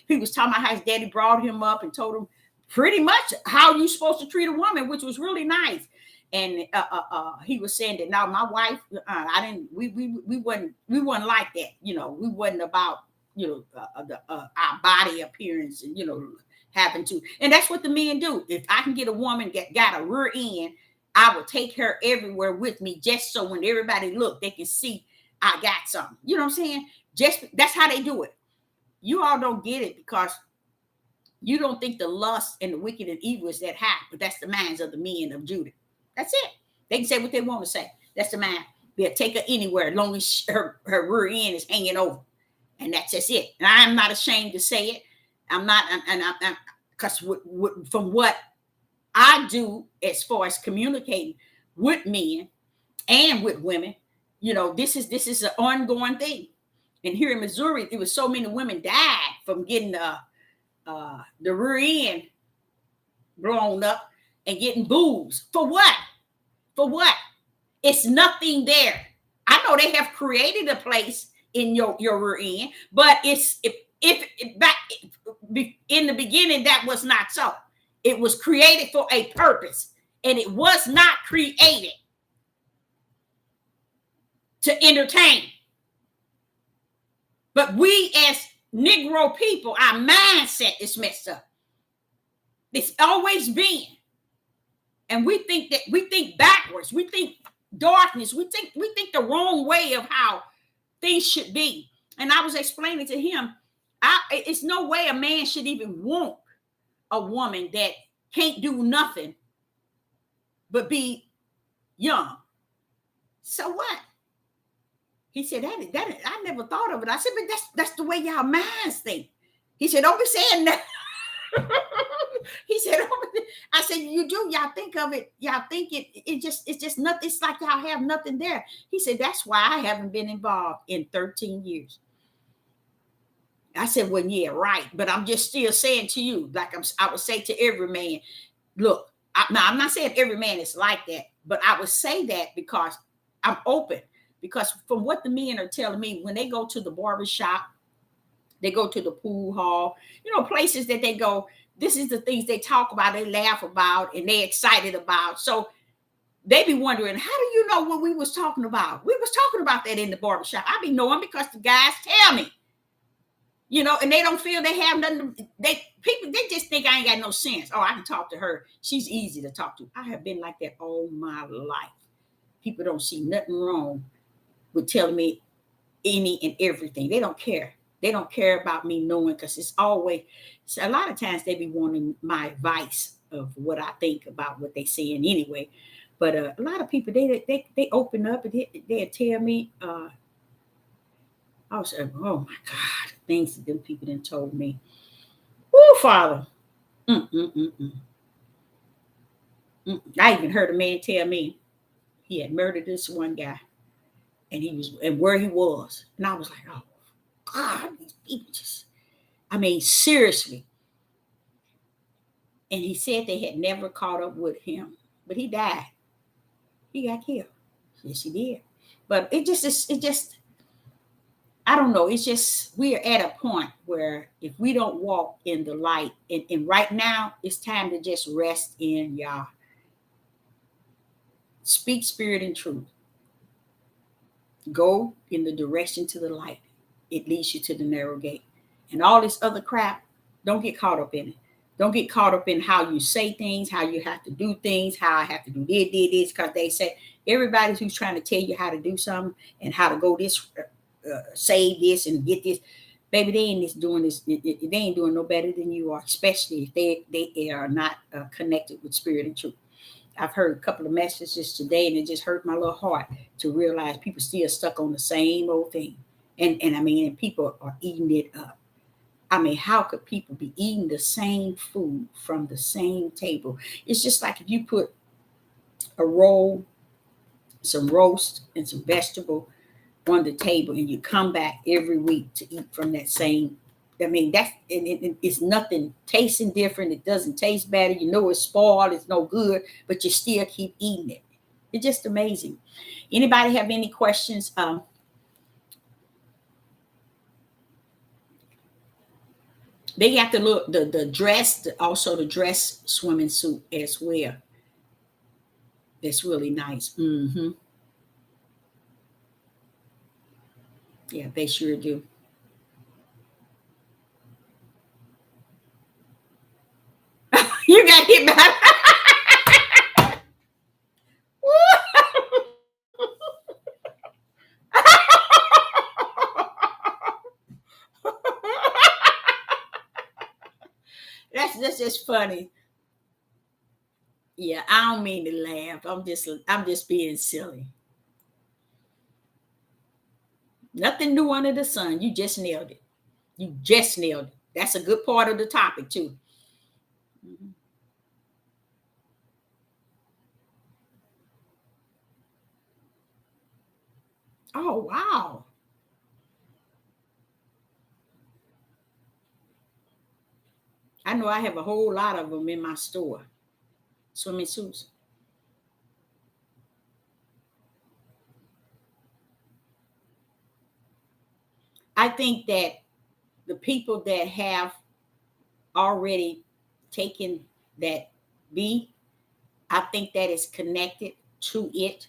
he was talking about how his daddy brought him up and told him pretty much how you supposed to treat a woman, which was really nice. And he was saying that now my wife, we wasn't like that. You know, we wasn't about, you know, our body appearance and, you know, having to. And that's what the men do. If I can get a woman got a rear end, I will take her everywhere with me, just so when everybody look, they can see I got something. You know what I'm saying? Just that's how they do it. You all don't get it because you don't think the lust and the wicked and evil is that high, but that's the minds of the men of Judah. That's it. They can say what they want to say. That's the mind. They'll take her anywhere as long as her rear end is hanging over. And that's just it. And I'm not ashamed to say it. I'm not, because from what I do as far as communicating with men and with women, you know, this is an ongoing thing. And here in Missouri, there was so many women died from getting the rear end blown up and getting boobs. For what? For what? It's nothing there. I know they have created a place in your rear end, but it's if back in the beginning that was not so. It was created for a purpose, and it was not created to entertain. But we as Negro people, our mindset is messed up. It's always been. And we think backwards. We think darkness. We think the wrong way of how things should be. And I was explaining to him, it's no way a man should even want a woman that can't do nothing but be young. So what? He said, that I never thought of it. I said, but that's the way y'all minds think. He said, don't be saying that. He said, I said, you do, y'all think of it, y'all think it's just nothing, it's like y'all have nothing there. He said, that's why I haven't been involved in 13 years. I said, well, yeah, right. But I'm just still saying to you, like I would say to every man, look, I'm not saying every man is like that, but I would say that because I'm open. Because from what the men are telling me, when they go to the barbershop, they go to the pool hall, you know, places that they go, this is the things they talk about, they laugh about, and they're excited about. So they be wondering, how do you know what we was talking about? We was talking about that in the barbershop. I be knowing because the guys tell me. You know, and they don't feel they have nothing. They just think I ain't got no sense. Oh, I can talk to her. She's easy to talk to. I have been like that all my life. People don't see nothing wrong with telling me any and everything. They don't care. They don't care about me knowing, because it's always, a lot of times they be wanting my advice of what I think about what they saying anyway. But a lot of people, they open up and they'll tell me, I was like, oh my God, things that them people done told me. Oh, Father. I even heard a man tell me he had murdered this one guy, and where he was. And I was like, oh God, these people just, I mean, seriously. And he said they had never caught up with him, but he died. He got killed. Yes, he did. But it just, I don't know. It's just, we are at a point where if we don't walk in the light, and right now it's time to just rest in Yah. Speak spirit and truth. Go in the direction to the light. It leads you to the narrow gate. And all this other crap, don't get caught up in it. Don't get caught up in how you say things, how you have to do things, how I have to do this, because they say everybody who's trying to tell you how to do something and how to go this, save this and get this, baby, they ain't just doing this. They ain't doing no better than you are, especially if they are not connected with spirit and truth. I've heard a couple of messages today, and it just hurt my little heart to realize people still stuck on the same old thing, and I mean, and people are eating it up. I mean, how could people be eating the same food from the same table? It's just like if you put a roll, some roast, and some vegetable on the table, and you come back every week to eat from that same. I mean, that's it's nothing tasting different. It doesn't taste better. You know it's spoiled. It's no good, but you still keep eating it. It's just amazing. Anybody have any questions? They got the look the dress, also the dress swimming suit as well. That's really nice. Yeah, they sure do. You got hit by. That's just funny. Yeah, I don't mean to laugh. I'm just being silly. Nothing new under the sun. You just nailed it. You just nailed it. That's a good part of the topic too. Mhm. Oh wow. I know I have a whole lot of them in my store. Swimming suits. I think that the people that have already taken that B, I think that is connected to it.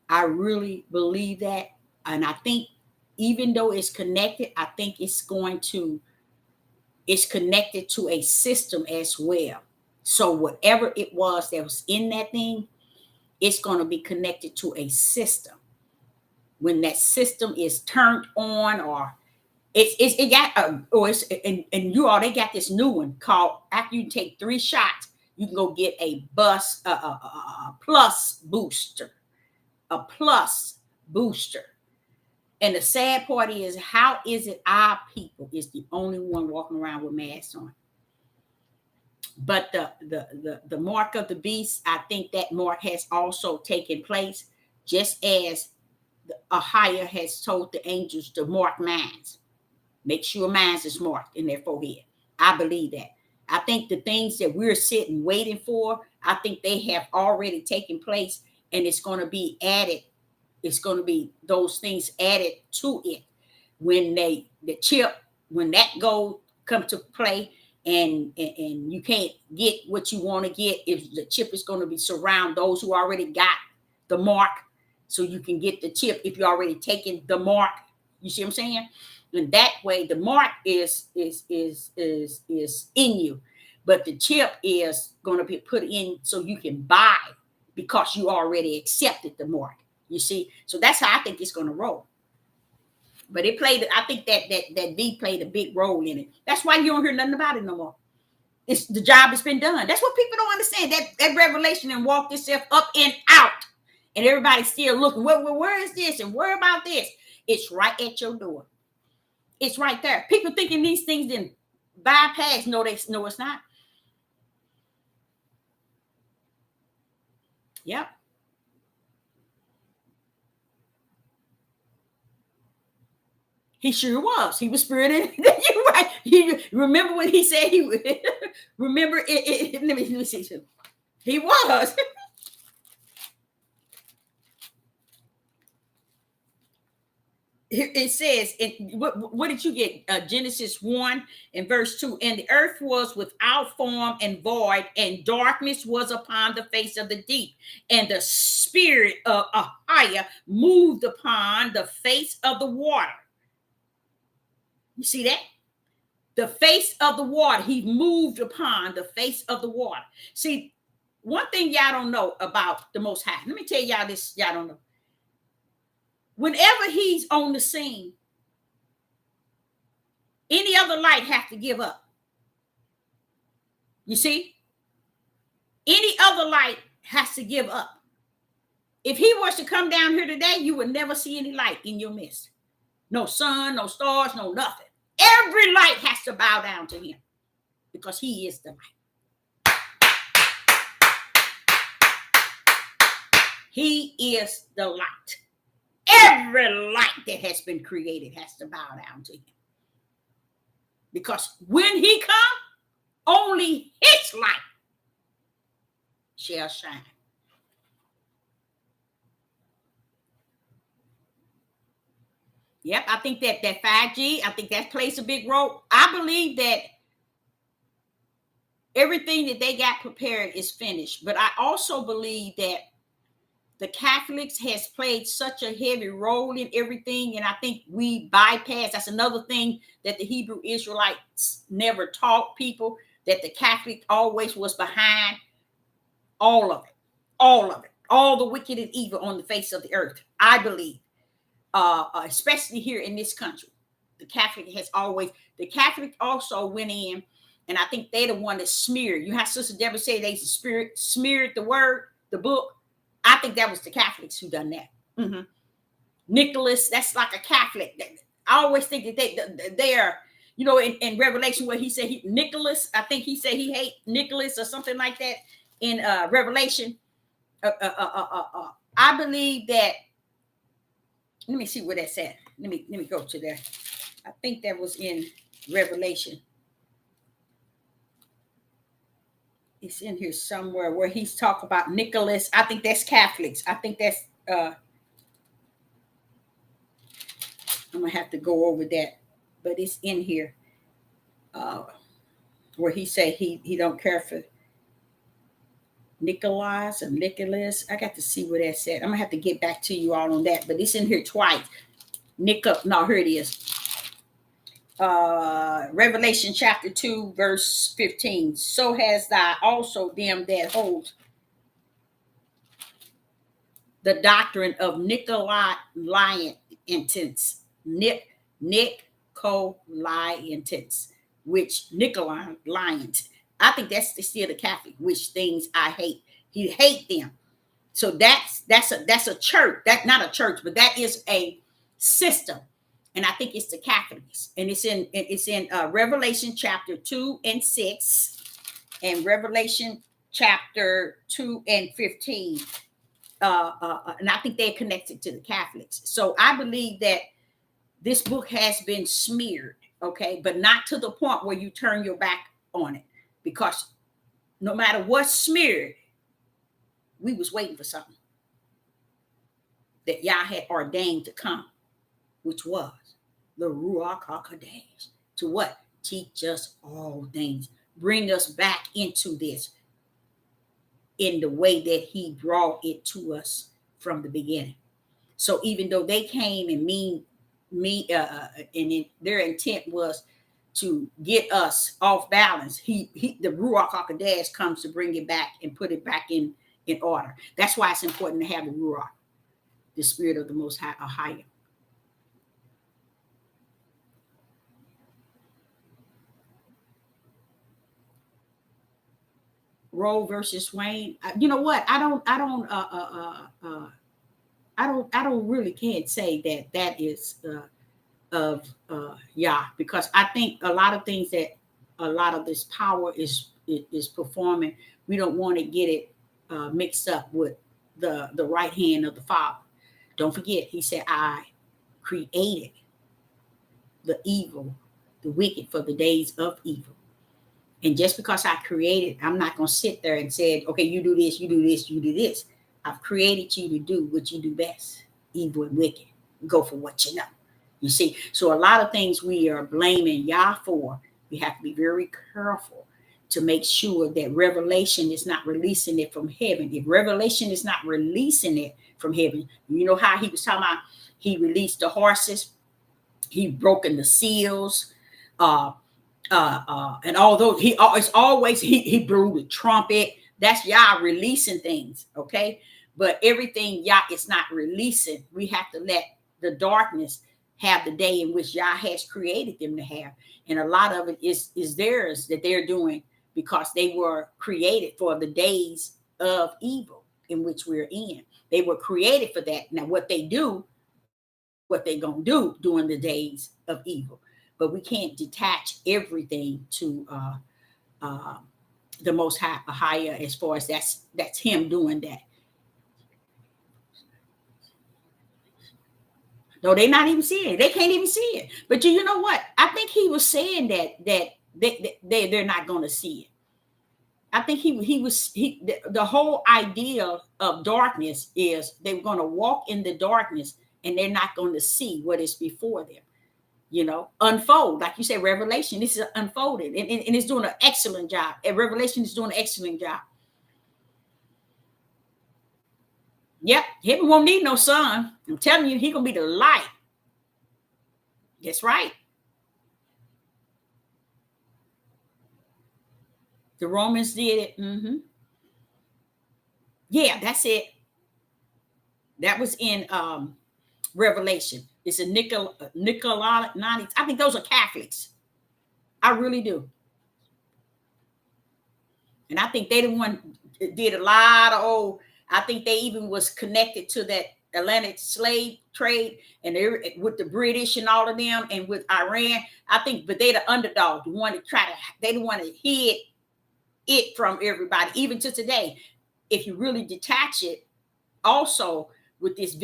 I really believe that. And I think even though it's connected, I think it's connected to a system as well. So whatever it was that was in that thing, it's going to be connected to a system. When that system is turned on, or it got or it's and you all they got this new one called, after you take 3 shots, you can go get a plus booster, a plus booster. And the sad part is, how is it our people is the only one walking around with masks on? But the mark of the beast, I think that mark has also taken place, just as a higher has told the angels to mark minds. Make sure minds is marked in their forehead. I believe that. I think the things that we're sitting waiting for, I think they have already taken place, and it's going to be added. It's going to be those things added to it when the chip, when that go come to play, and you can't get what you want to get, if the chip is going to be surround those who already got the mark, so you can get the chip if you already taken the mark. You see what I'm saying? And that way the mark is in you, but the chip is going to be put in so you can buy, because you already accepted the mark. You see, so that's how I think it's going to roll. But it played, I think that V played a big role in it. That's why you don't hear nothing about it no more. It's the job has been done. That's what people don't understand. That revelation and walked itself up and out, and everybody's still looking. Where is this, and where about this? It's right at your door. It's right there. People thinking these things didn't bypass. No, no, it's not. Yep. He sure was. He was spirited. You're right. Remember when he said he would? Remember let me see. He was. It says, what did you get? Genesis 1 and verse 2. And the earth was without form and void, and darkness was upon the face of the deep. And the spirit of Ahiah moved upon the face of the water. You see that? the face of the water. He moved upon the face of the water. See, one thing y'all don't know about the Most High. Let me tell y'all this, y'all don't know. Whenever he's on the scene, any other light have to give up. You see? Any other light has to give up. If he was to come down here today, you would never see any light in your midst. No sun, no stars, no nothing. Every light has to bow down to him because he is the light. He is the light. Every light that has been created has to bow down to him. Because when he comes, only his light shall shine. Yep, I think that 5G, I think that plays a big role. I believe that everything that they got prepared is finished. But I also believe that the Catholics has played such a heavy role in everything. And I think we bypass. That's another thing that the Hebrew Israelites never taught people, that the Catholic always was behind all of it. All of it. All the wicked and evil on the face of the earth. I believe. Especially here in this country. The Catholic also went in, and I think they're the one that smeared. You have Sister Deborah say they smeared the word, the book. I think that was the Catholics who done that. Mm-hmm. Nicholas, that's like a Catholic. I always think that they are, in Revelation where he said Nicholas, I think he said he hate Nicholas or something like that in Revelation. I believe that. Let me see where that's at. Let me go to there. I think that was in Revelation. It's in here somewhere where he's talking about Nicholas. I think that's Catholics. I think that's I'm gonna have to go over that, but it's in here where he say he don't care for Nicholas or Nicholas. I got to see where that's at. I'm gonna have to get back to you all on that, but it's in here twice. Here it is. Revelation chapter 2, verse 15. So has thou also them that hold the doctrine of Nicolaitans, which Nicolaitans. I think that's still the Catholic, which things I hate. He hate them. So that's a church. That's not a church, but that is a system. And I think it's the Catholics. And it's in Revelation chapter 2 and 6 and Revelation chapter 2 and 15. And I think they're connected to the Catholics. So I believe that this book has been smeared, okay, but not to the point where you turn your back on it. Because no matter what's smeared, we was waiting for something that Yah had ordained to come, which was the Ruach HaKodesh. To what? Teach us all things. Bring us back into this in the way that he brought it to us from the beginning. So even though they came and their intent was to get us off balance, the Ruach HaKodesh comes to bring it back and put it back in order. That's why it's important to have the Ruach, the Spirit of the Most High. Roe versus Wayne. You know what? I don't really can't say that is of Yah, because I think a lot of things that a lot of this power is performing, we don't want to get it mixed up with the right hand of the Father. Don't forget, he said, I created the evil, the wicked for the days of evil. And just because I created, I'm not going to sit there and say, okay, you do this, you do this, you do this. I've created you to do what you do best, evil and wicked. Go for what you know. You see, so a lot of things we are blaming Yah for, we have to be very careful to make sure that revelation is not releasing it from heaven. If revelation is not releasing it from heaven, you know how he was talking about, he released the horses, he broken the seals, And although it's always he blew the trumpet, that's Yah releasing things, okay? But everything Yah is not releasing. We have to let the darkness have the day in which Yah has created them to have, and a lot of it is theirs that they're doing because they were created for the days of evil in which we're in. They were created for that. Now, what they do, what they gonna do during the days of evil, but we can't detach everything to uh, the most higher, as far as that's him doing that. No, they're not even seeing it. They can't even see it. But you know what? I think he was saying that they're not going to see it. I think the whole idea of darkness is they're going to walk in the darkness and they're not going to see what is before them. Unfold, like you said, Revelation. This is unfolded, and it's doing an excellent job. And Revelation is doing an excellent job. Yep, heaven won't need no sun. I'm telling you, he gonna be the light. That's right. The Romans did it. Yeah, that's it. That was in Revelation. It's a Nicolaites. I think those are Catholics. I really do. And I think they the one did a lot of I think they even was connected to that Atlantic slave trade, and they with the British and all of them, and with Iran. I think, but they the underdog, the one that they the one that hid it from everybody, even to today. If you really detach it, also with this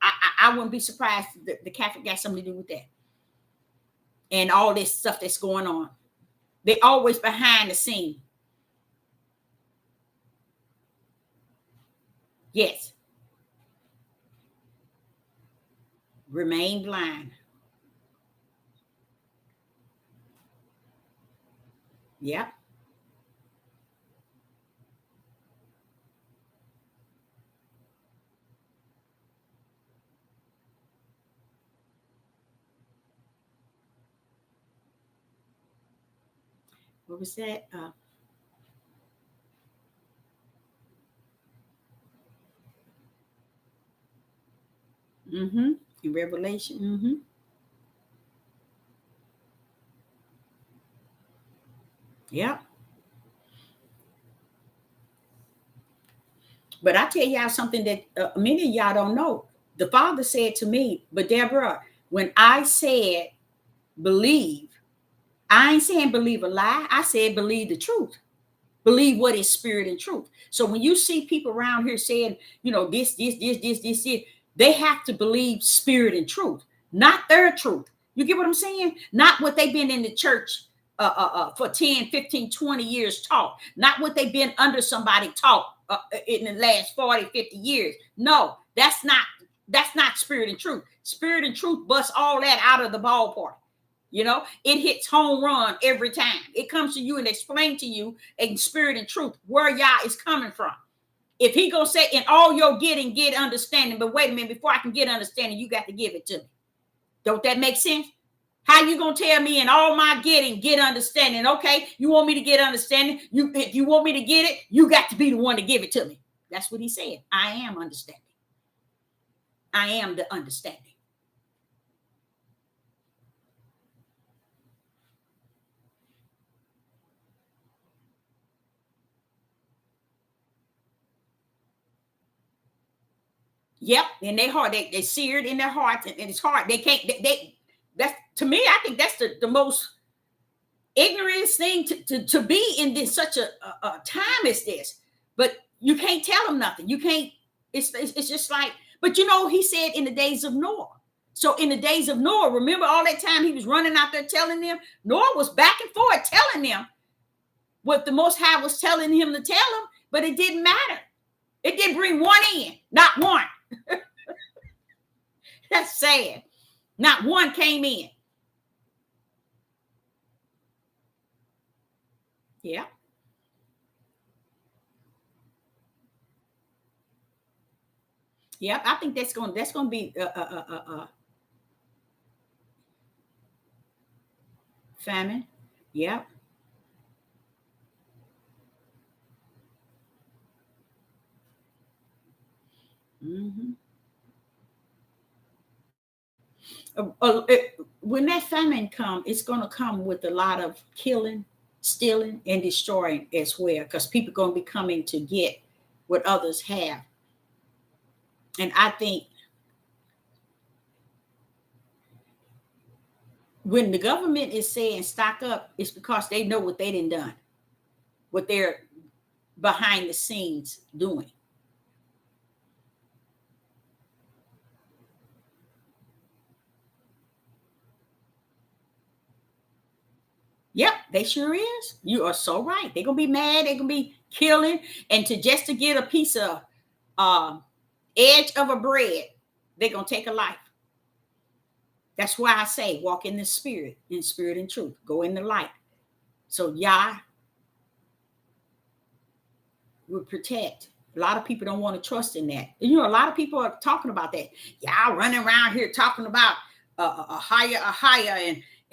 I wouldn't be surprised the Catholic got something to do with that, and all this stuff that's going on. They always behind the scene. Yes. Remain blind. Yeah. What was that? In Revelation. Yeah. But I tell y'all something that many of y'all don't know. The Father said to me, but Deborah, when I said believe, I ain't saying believe a lie. I said believe the truth. Believe what is spirit and truth. So when you see people around here saying, this, they have to believe spirit and truth, not their truth. You get what I'm saying? Not what they've been in the church for 10, 15, 20 years taught. Not what they've been under somebody taught in the last 40, 50 years. No, that's not spirit and truth. Spirit and truth busts all that out of the ballpark. It hits home run every time. It comes to you and explain to you in spirit and truth where Yah is coming from. If he gonna say in all your getting, get understanding, but wait a minute, before I can get understanding, you got to give it to me. Don't that make sense? How you gonna tell me in all my getting, get understanding? Okay, you want me to get understanding? If you want me to get it, you got to be the one to give it to me. That's what he said. I am understanding. I am the understanding. Yep, in their heart, they seared in their heart, and it's hard. They can't. That's, to me, I think that's the most ignorant thing to be in this such a time as this. But you can't tell them nothing. You can't. It's just like. But he said in the days of Noah. So in the days of Noah, remember all that time he was running out there telling them. Noah was back and forth telling them what the Most High was telling him to tell them, but it didn't matter. It didn't bring one in, not one. That's sad. Not one came in. Yeah. Yep. I think that's going to be famine. Yep. Mm-hmm. When that famine come, it's going to come with a lot of killing, stealing, and destroying as well, because people are going to be coming to get what others have. And I think when the government is saying stock up, it's because they know what they done, what they're behind the scenes doing. Yep, they sure is. You are so right. They're gonna be mad. They're gonna be killing, and to just to get a piece of uh, edge of a bread, they're gonna take a life. That's why I say walk in spirit and truth. Go in the light. So Yah will protect. A lot of people don't want to trust in that. You know, a lot of people are talking about that. Y'all running around here talking about a higher,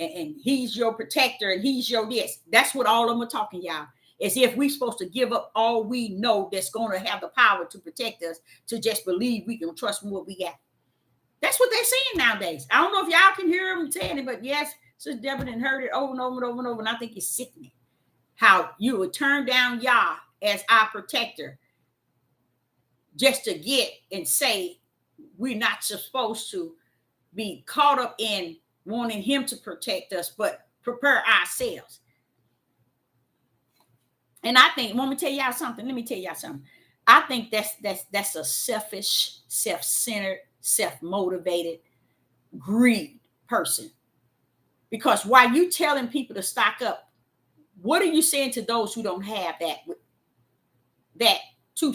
and he's your protector and he's your this. That's what all of them are talking, y'all. As if we're supposed to give up all we know that's going to have the power to protect us, to just believe we can trust what we got. That's what they're saying nowadays. I don't know if y'all can hear them saying it, but yes, Sister Deborah done heard it over and over and over and over, and I think it's sickening how you would turn down Yah as our protector just to get and say we're not supposed to be caught up in wanting him to protect us, but prepare ourselves. And I think, want me to tell y'all something? Let me tell y'all something. I think that's a selfish, self-centered, self-motivated, greed person. Because while you telling people to stock up, what are you saying to those who don't have that to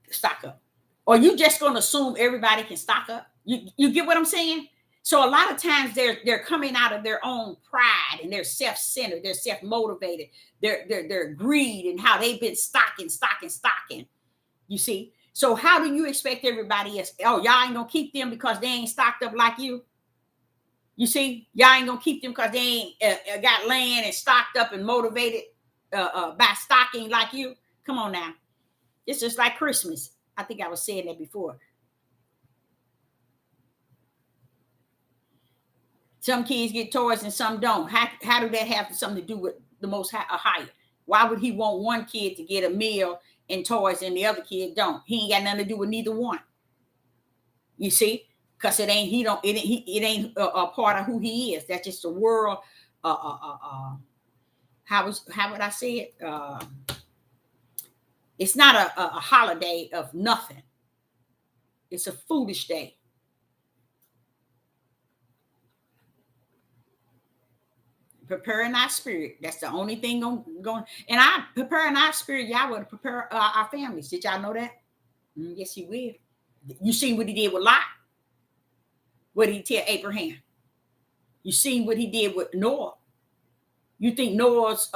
stock up? Or you just going to assume everybody can stock up? You get what I'm saying? So a lot of times they're coming out of their own pride, and they're self-centered, they're self-motivated, they're greed, and how they've been stocking. You see? So how do you expect everybody else? Oh, y'all ain't gonna keep them because they ain't stocked up like you. You see, y'all ain't gonna keep them because they ain't got land and stocked up and motivated by stocking like you. Come on now, it's just like Christmas. I think I was saying that before. Some kids get toys and some don't. How do that have something to do with the most higher? Why would he want one kid to get a meal and toys and the other kid don't? He ain't got nothing to do with neither one. You see, because it ain't a part of who he is. That's just the world. How would I say it? It's not a holiday of nothing. It's a foolish day. Preparing our spirit. That's the only thing going. And I preparing our spirit. Y'all would prepare our families. Did y'all know that? Yes, you will. You seen what he did with Lot. What did he tell Abraham? You seen what he did with Noah. You think Noah's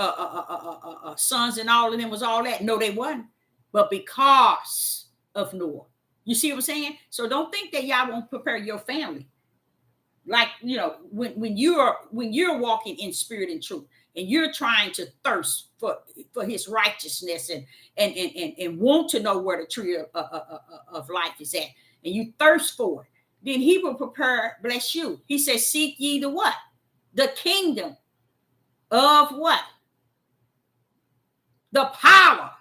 sons and all of them was all that? No, they wasn't. But because of Noah. You see what I'm saying? So don't think that y'all won't prepare your family. Like, you know, when you're walking in spirit and truth, and you're trying to thirst for his righteousness, and want to know where the tree of life is at, and you thirst for it, then he will prepare, bless you. He says, seek ye the what? The kingdom of what? The power,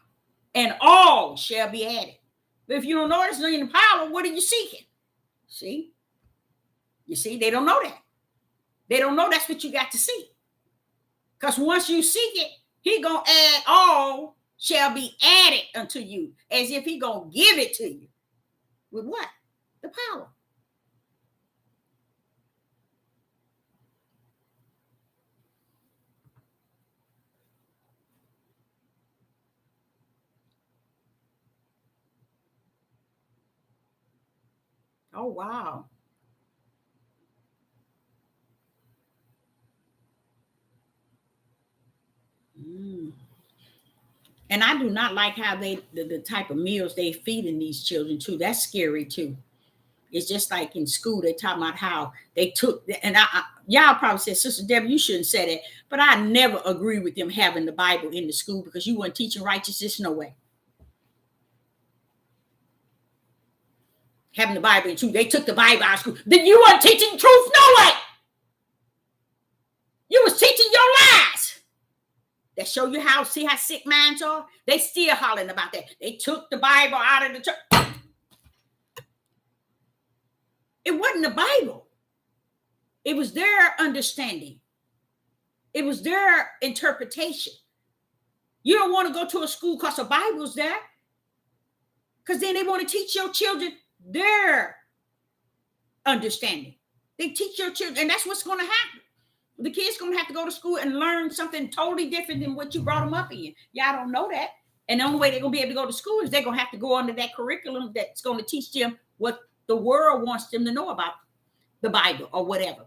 and all shall be added. But if you don't know it's not in the power, what are you seeking? See? You see, they don't know that. They don't know that's what you got to see. Because once you seek it, he gonna add all shall be added unto you, as if he gonna give it to you. With what? The power. Oh, wow. Mm. And I do not like how the type of meals they feeding these children too. That's scary too. It's just like in school, they talk about how they took, and y'all probably said, Sister Deborah, you shouldn't say that. But I never agree with them having the Bible in the school because you weren't teaching righteousness no way. Having the Bible in truth. They took the Bible out of school. Then you weren't teaching truth no way. You was teaching your lies. That show you see how sick minds are? They still hollering about that. They took the Bible out of the church. It wasn't the Bible. It was their understanding. It was their interpretation. You don't want to go to a school because the Bible's there. Because then they want to teach your children their understanding. They teach your children, and that's what's going to happen. The kids going to have to go to school and learn something totally different than what you brought them up in. Y'all don't know that. And the only way they're going to be able to go to school is they're going to have to go under that curriculum that's going to teach them what the world wants them to know about the Bible or whatever.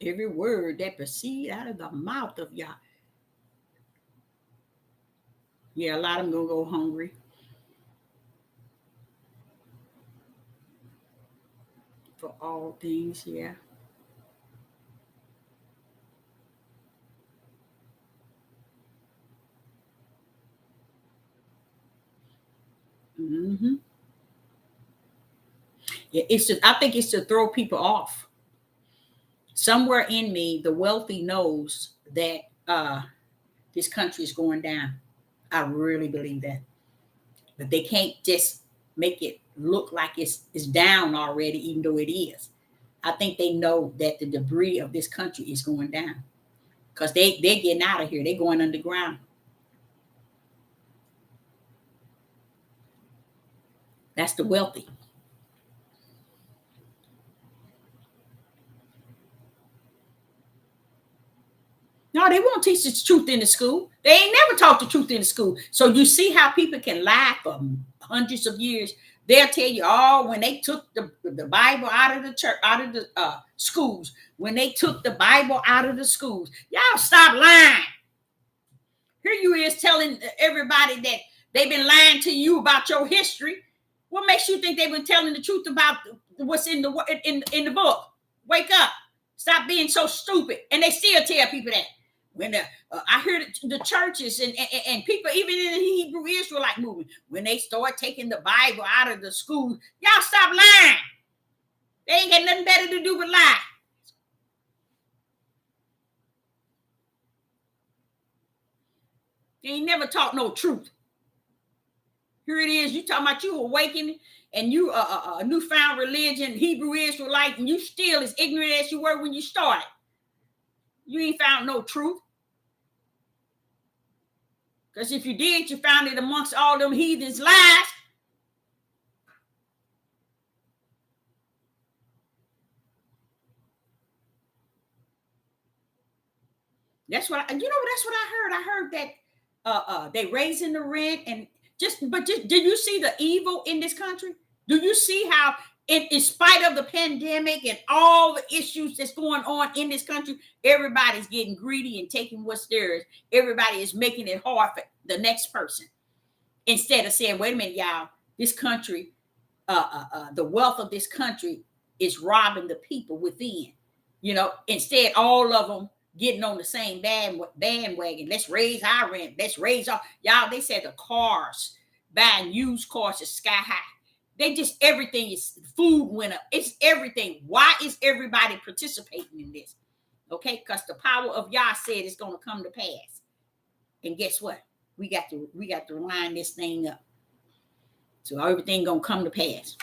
Every word that proceeds out of the mouth of Yah. Yeah, a lot of them going to go hungry. For all things, yeah. Mm-hmm. I think it's to throw people off. Somewhere in me, the wealthy knows that this country is going down. I really believe that. But they can't just make it look like it's down already, even though it is. I think they know that the debris of this country is going down. Because they're getting out of here. They're going underground. That's the wealthy. No, they won't teach the truth in the school. They ain't never taught the truth in the school. So you see how people can lie for hundreds of years. They'll tell you, when they took the Bible out of the church, out of the schools, when they took the Bible out of the schools, y'all stop lying. Here you is telling everybody that they've been lying to you about your history. What makes you think they've been telling the truth about what's in the book? Wake up. Stop being so stupid. And they still tell people that. When I hear the churches and people, even in the Hebrew Israelite movement, when they start taking the Bible out of the schools, y'all stop lying. They ain't got nothing better to do but lie. They ain't never taught no truth. Here it is. You talking about you awakening and you a newfound religion, Hebrew Israelite, and you still as ignorant as you were when you started. You ain't found no truth. Because if you did, you found it amongst all them heathens' lies. That's what that's what I heard. I heard that they raising the rent and did you see the evil in this country? Do you see how in spite of the pandemic and all the issues that's going on in this country, everybody's getting greedy and taking what's theirs. Everybody is making it hard for the next person. Instead of saying, wait a minute, y'all, this country, the wealth of this country is robbing the people within. Instead, all of them getting on the same bandwagon. Let's raise our rent. Let's raise our, y'all, they said the cars, buying used cars is sky high. They just, everything is, food went up. It's everything. Why is everybody participating in this? Okay, because the power of Yah said it's going to come to pass. And guess what? We got to line this thing up. So everything going to come to pass.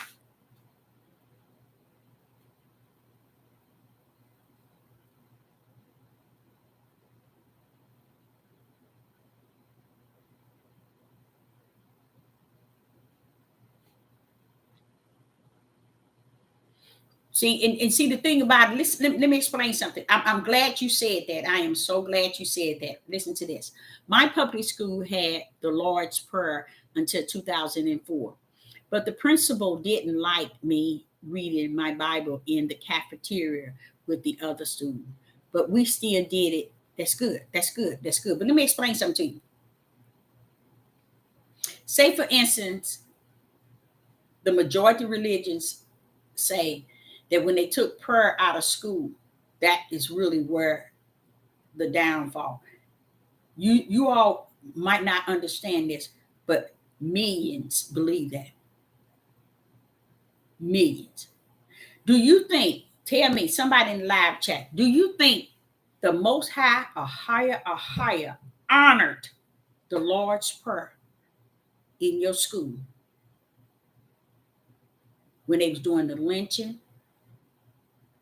See, and see the thing about it, listen, let me explain something. I'm glad you said that. I am so glad you said that. Listen to this. My public school had the Lord's Prayer until 2004. But the principal didn't like me reading my Bible in the cafeteria with the other students. But we still did it. That's good. That's good. That's good. But let me explain something to you. Say, for instance, the majority religions say that when they took prayer out of school, that is really where the downfall. You all might not understand this, but millions believe that. Millions. Do you think, tell me, somebody in the live chat, do you think the Most High or higher honored the Lord's Prayer in your school when they was doing the lynching,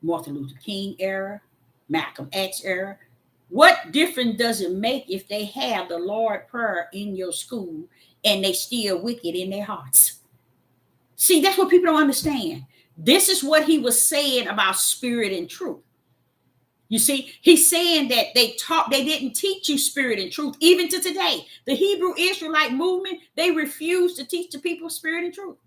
Martin Luther King era, Malcolm X era? What difference does it make if they have the Lord Prayer in your school and they still wicked in their hearts? See, that's what people don't understand. This is what he was saying about spirit and truth. You see, he's saying that they didn't teach you spirit and truth, even to today. The Hebrew Israelite movement, they refuse to teach the people spirit and truth.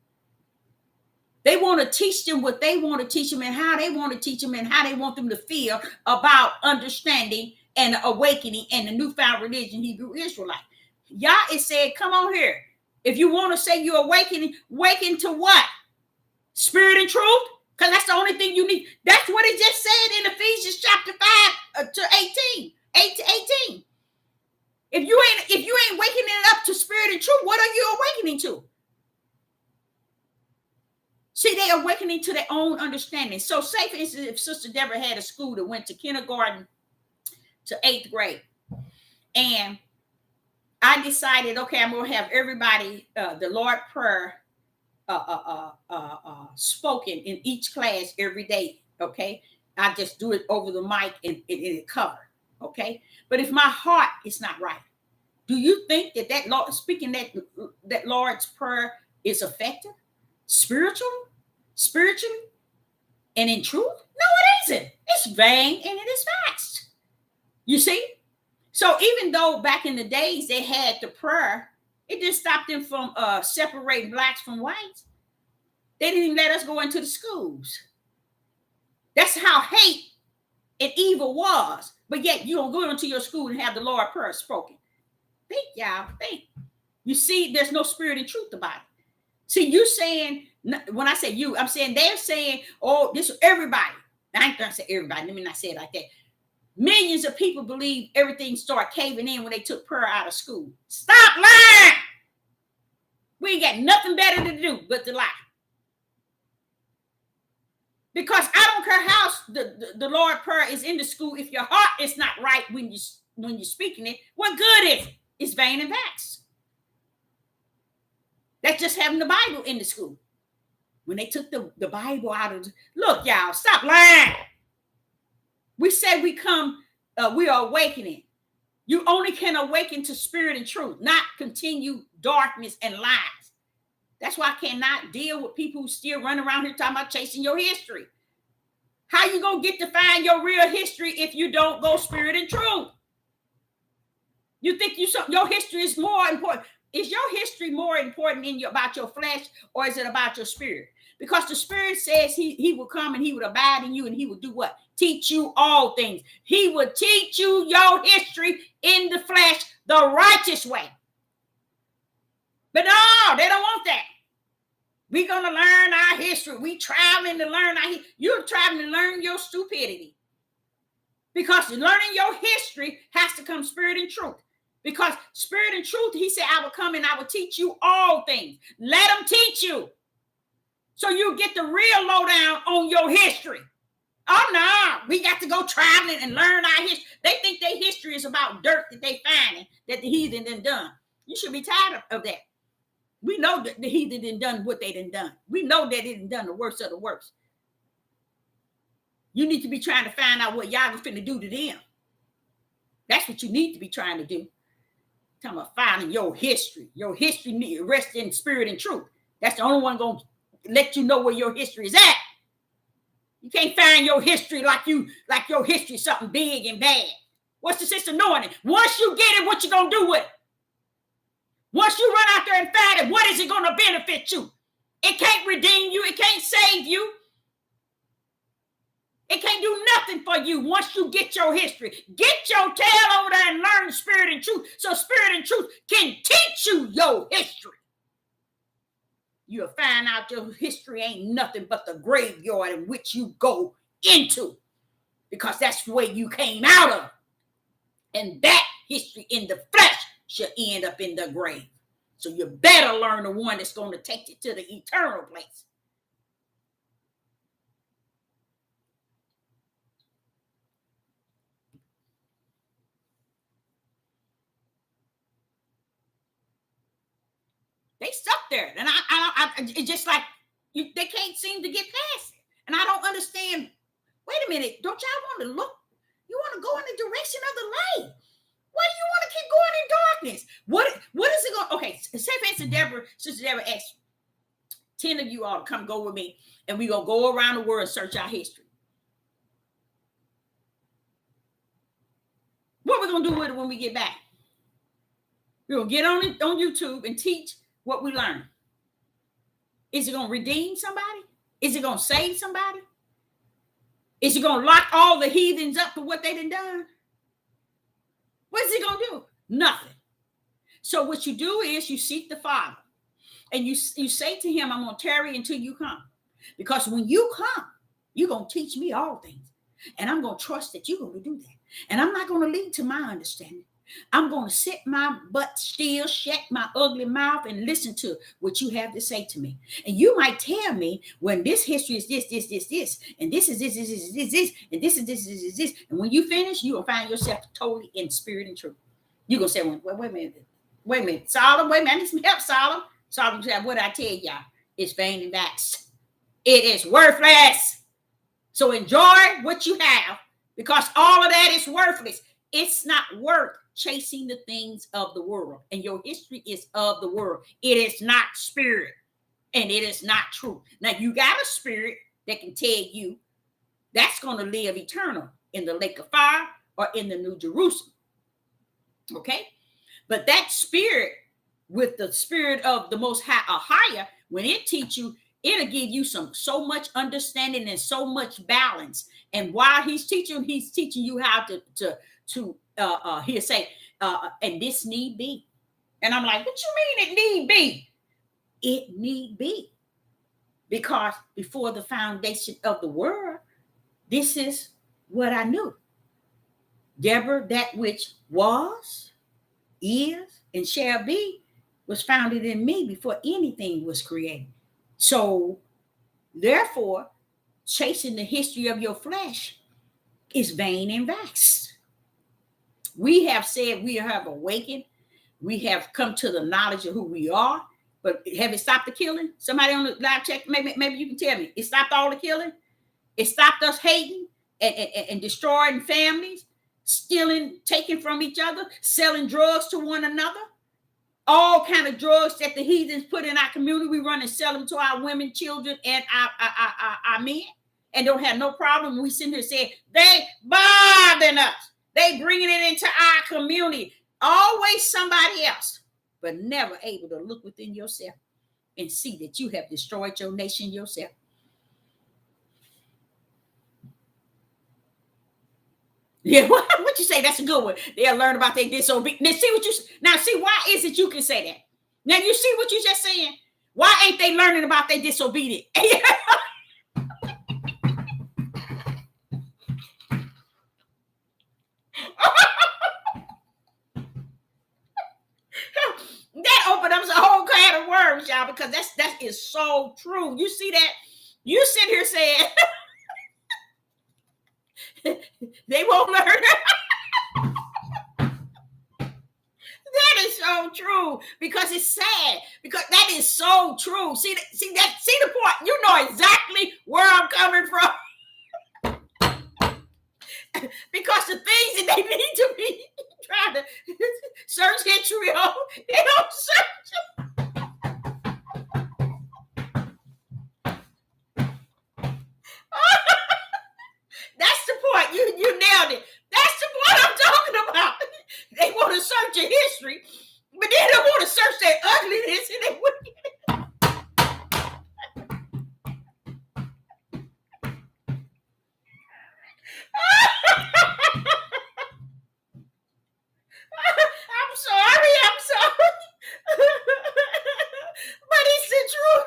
They want to teach them what they want to teach them and how they want to teach them and how they want them to feel about understanding and awakening and the newfound religion, Hebrew Israelite. Yah is saying, come on here. If you want to say you're awakening, awaken to what? Spirit and truth? Because that's the only thing you need. That's what it just said in Ephesians chapter 5 to 18. 8 to 18. If you ain't waking it up to spirit and truth, what are you awakening to? See, they are awakening to their own understanding. So say, for instance, if Sister Deborah had a school that went to kindergarten to 8th grade, and I decided, okay, I'm going to have everybody, the Lord Prayer spoken in each class every day, okay? I just do it over the mic and it cover, okay? But if my heart is not right, do you think that Lord, speaking that Lord's Prayer is effective spiritually, and in truth? No, it isn't. It's vain and it is vast. You see? So even though back in the days they had the prayer, it didn't stop them from separating blacks from whites. They didn't even let us go into the schools. That's how hate and evil was. But yet you don't go into your school and have the Lord Prayer spoken. Think, y'all. Think. You see, there's no spirit and truth about it. See, you saying, when I say you, I'm saying they're saying, oh, this is everybody. I ain't gonna say everybody. Let me not say it like that. Millions of people believe everything started caving in when they took prayer out of school. Stop lying. We ain't got nothing better to do but to lie. Because I don't care how the Lord Prayer is in the school. If your heart is not right when you're speaking it, what good is it? It's vain and vast. That's just having the Bible in the school. When they took the Bible out of, look, y'all, stop lying. We said we are awakening. You only can awaken to spirit and truth, not continue darkness and lies. That's why I cannot deal with people who still run around here talking about chasing your history. How you going to get to find your real history if you don't go spirit and truth? You think your history is more important? Is your history more important about your flesh, or is it about your spirit? Because the spirit says he will come and he would abide in you, and he will do what? Teach you all things. He will teach you your history in the flesh the righteous way. But no, they don't want that. We're going to learn our history. We traveling to learn our history. You're traveling to learn your stupidity. Because learning your history has to come spirit and truth. Because spirit and truth, he said, I will come and I will teach you all things. Let them teach you. So you get the real lowdown on your history. Oh, no, we got to go traveling and learn our history. They think their history is about dirt that they finding, that the heathen done. You should be tired of that. We know that the heathen done what they done. We know that they done the worst of the worst. You need to be trying to find out what y'all was finna do to them. That's what you need to be trying to do. Talking about finding your history. Your history need to rest in spirit and truth. That's the only one going to let you know where your history is at. You can't find your history like your history is something big and bad. What's the sense of knowing it? Once you get it, what you going to do with it? Once you run out there and find it, what is it going to benefit you? It can't redeem you. It can't save you. It can't do nothing for you once you get your history. Get your tail over there and learn spirit and truth, so spirit and truth can teach you your history. You'll find out your history ain't nothing but the graveyard in which you go into, because that's the way you came out of. And that history in the flesh shall end up in the grave. So you better learn the one that's going to take you to the eternal place. They stuck there, and it's just like they can't seem to get past it. And I don't understand. Wait a minute, don't y'all want to look? You want to go in the direction of the light? Why do you want to keep going in darkness? What is it going? Okay, say for instance, Sister Deborah asked 10 of you all to come go with me, and we're gonna go around the world and search our history. What we're gonna do with it when we get back? We're gonna get on YouTube and teach what we learn. Is it gonna redeem somebody? Is it gonna save somebody? Is it gonna lock all the heathens up for what they done? What is it gonna do? Nothing. So what you do is you seek the Father, and you say to him, I'm gonna tarry until you come. Because when you come, you're gonna teach me all things. And I'm gonna trust that you're gonna do that. And I'm not gonna lead to my understanding. I'm going to sit my butt still, shut my ugly mouth, and listen to what you have to say to me. And you might tell me when this history is this, and this is this, and this is this. And when you finish, you'll find yourself totally in spirit and truth. You're going to say, well, wait a minute, Solomon, wait a minute, I need some help, Solomon. Solomon said, what I tell y'all, it's vain and vexed. It is worthless. So enjoy what you have, because all of that is worthless. It's not worth chasing the things of the world. And your history is of the world. It is not spirit, and it is not truth. Now, you got a spirit that can tell you that's going to live eternal in the lake of fire or in the New Jerusalem. Okay? But that spirit, with the spirit of the Most High or higher, when it teach you, it'll give you so much understanding and so much balance. And while he's teaching you how to he'll say, and this need be. And I'm like, what you mean it need be? It need be. Because before the foundation of the world, this is what I knew. Deborah, that which was, is, and shall be, was founded in me before anything was created. So, therefore, chasing the history of your flesh is vain and vexed. We have said we have awakened. We have come to the knowledge of who we are. But have it stopped the killing? Somebody on the live check, maybe you can tell me. It stopped all the killing? It stopped us hating and destroying families, stealing, taking from each other, selling drugs to one another. All kind of drugs that the heathens put in our community, we run and sell them to our women, children, and our men, and don't have no problem. We sit here saying they bothering us. They bringing it into our community. Always somebody else, but never able to look within yourself and see that you have destroyed your nation yourself. Yeah, what you say? That's a good one. They'll learn about their disobedience. See why is it you can say that? Now you see what you just saying? Why ain't they learning about their disobedience? That opened up a whole can of worms, y'all, because that is so true. You see that? You sit here saying they won't learn. That is so true, because it's sad, because that is so true. See the point. You know exactly where I'm coming from. Because the things that they need to be trying to search history on, they don't search it. That's the point. You nailed it. That's the point I'm talking about. They want to search your history, but they don't want to search their ugliness, and they wouldn't. I'm sorry. But it's the truth.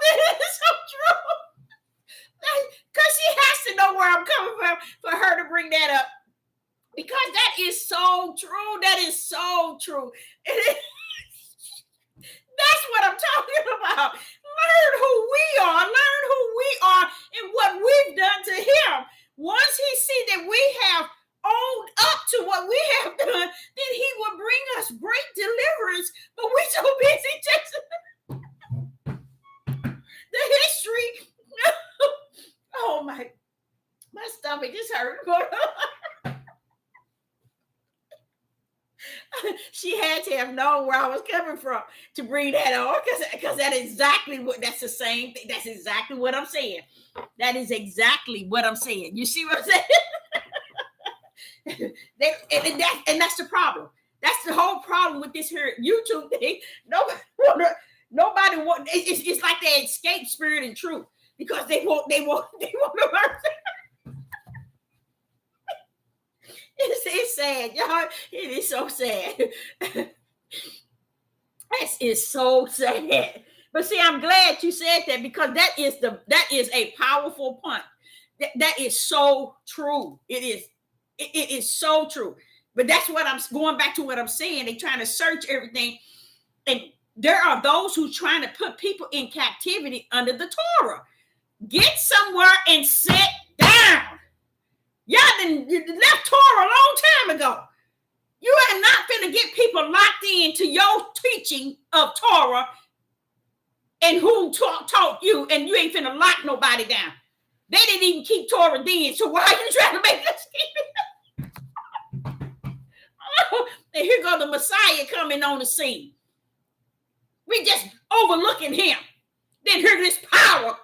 murders, but we so busy chasing the history. Oh my stomach is hurt. She had to have known where I was coming from to bring that on, because that is exactly what, that's the same thing. That's exactly what I'm saying. That is exactly what I'm saying. You see what I'm saying? and that's the problem. That's the whole problem with this here YouTube thing. Nobody want. It's like they escape spirit and truth because they want to learn. It's sad, y'all. It is so sad. This is so sad. But see, I'm glad you said that, because that is a powerful point. That is so true. It is so true. But that's what I'm going back to what I'm saying. They're trying to search everything. And there are those who trying to put people in captivity under the Torah. Get somewhere and sit down. Y'all left Torah a long time ago. You are not going to get people locked into your teaching of Torah and who taught you, and you ain't finna lock nobody down. They didn't even keep Torah then, so why are you trying to make us keep it? And here go the Messiah coming on the scene. We just overlooking him. Then here this power,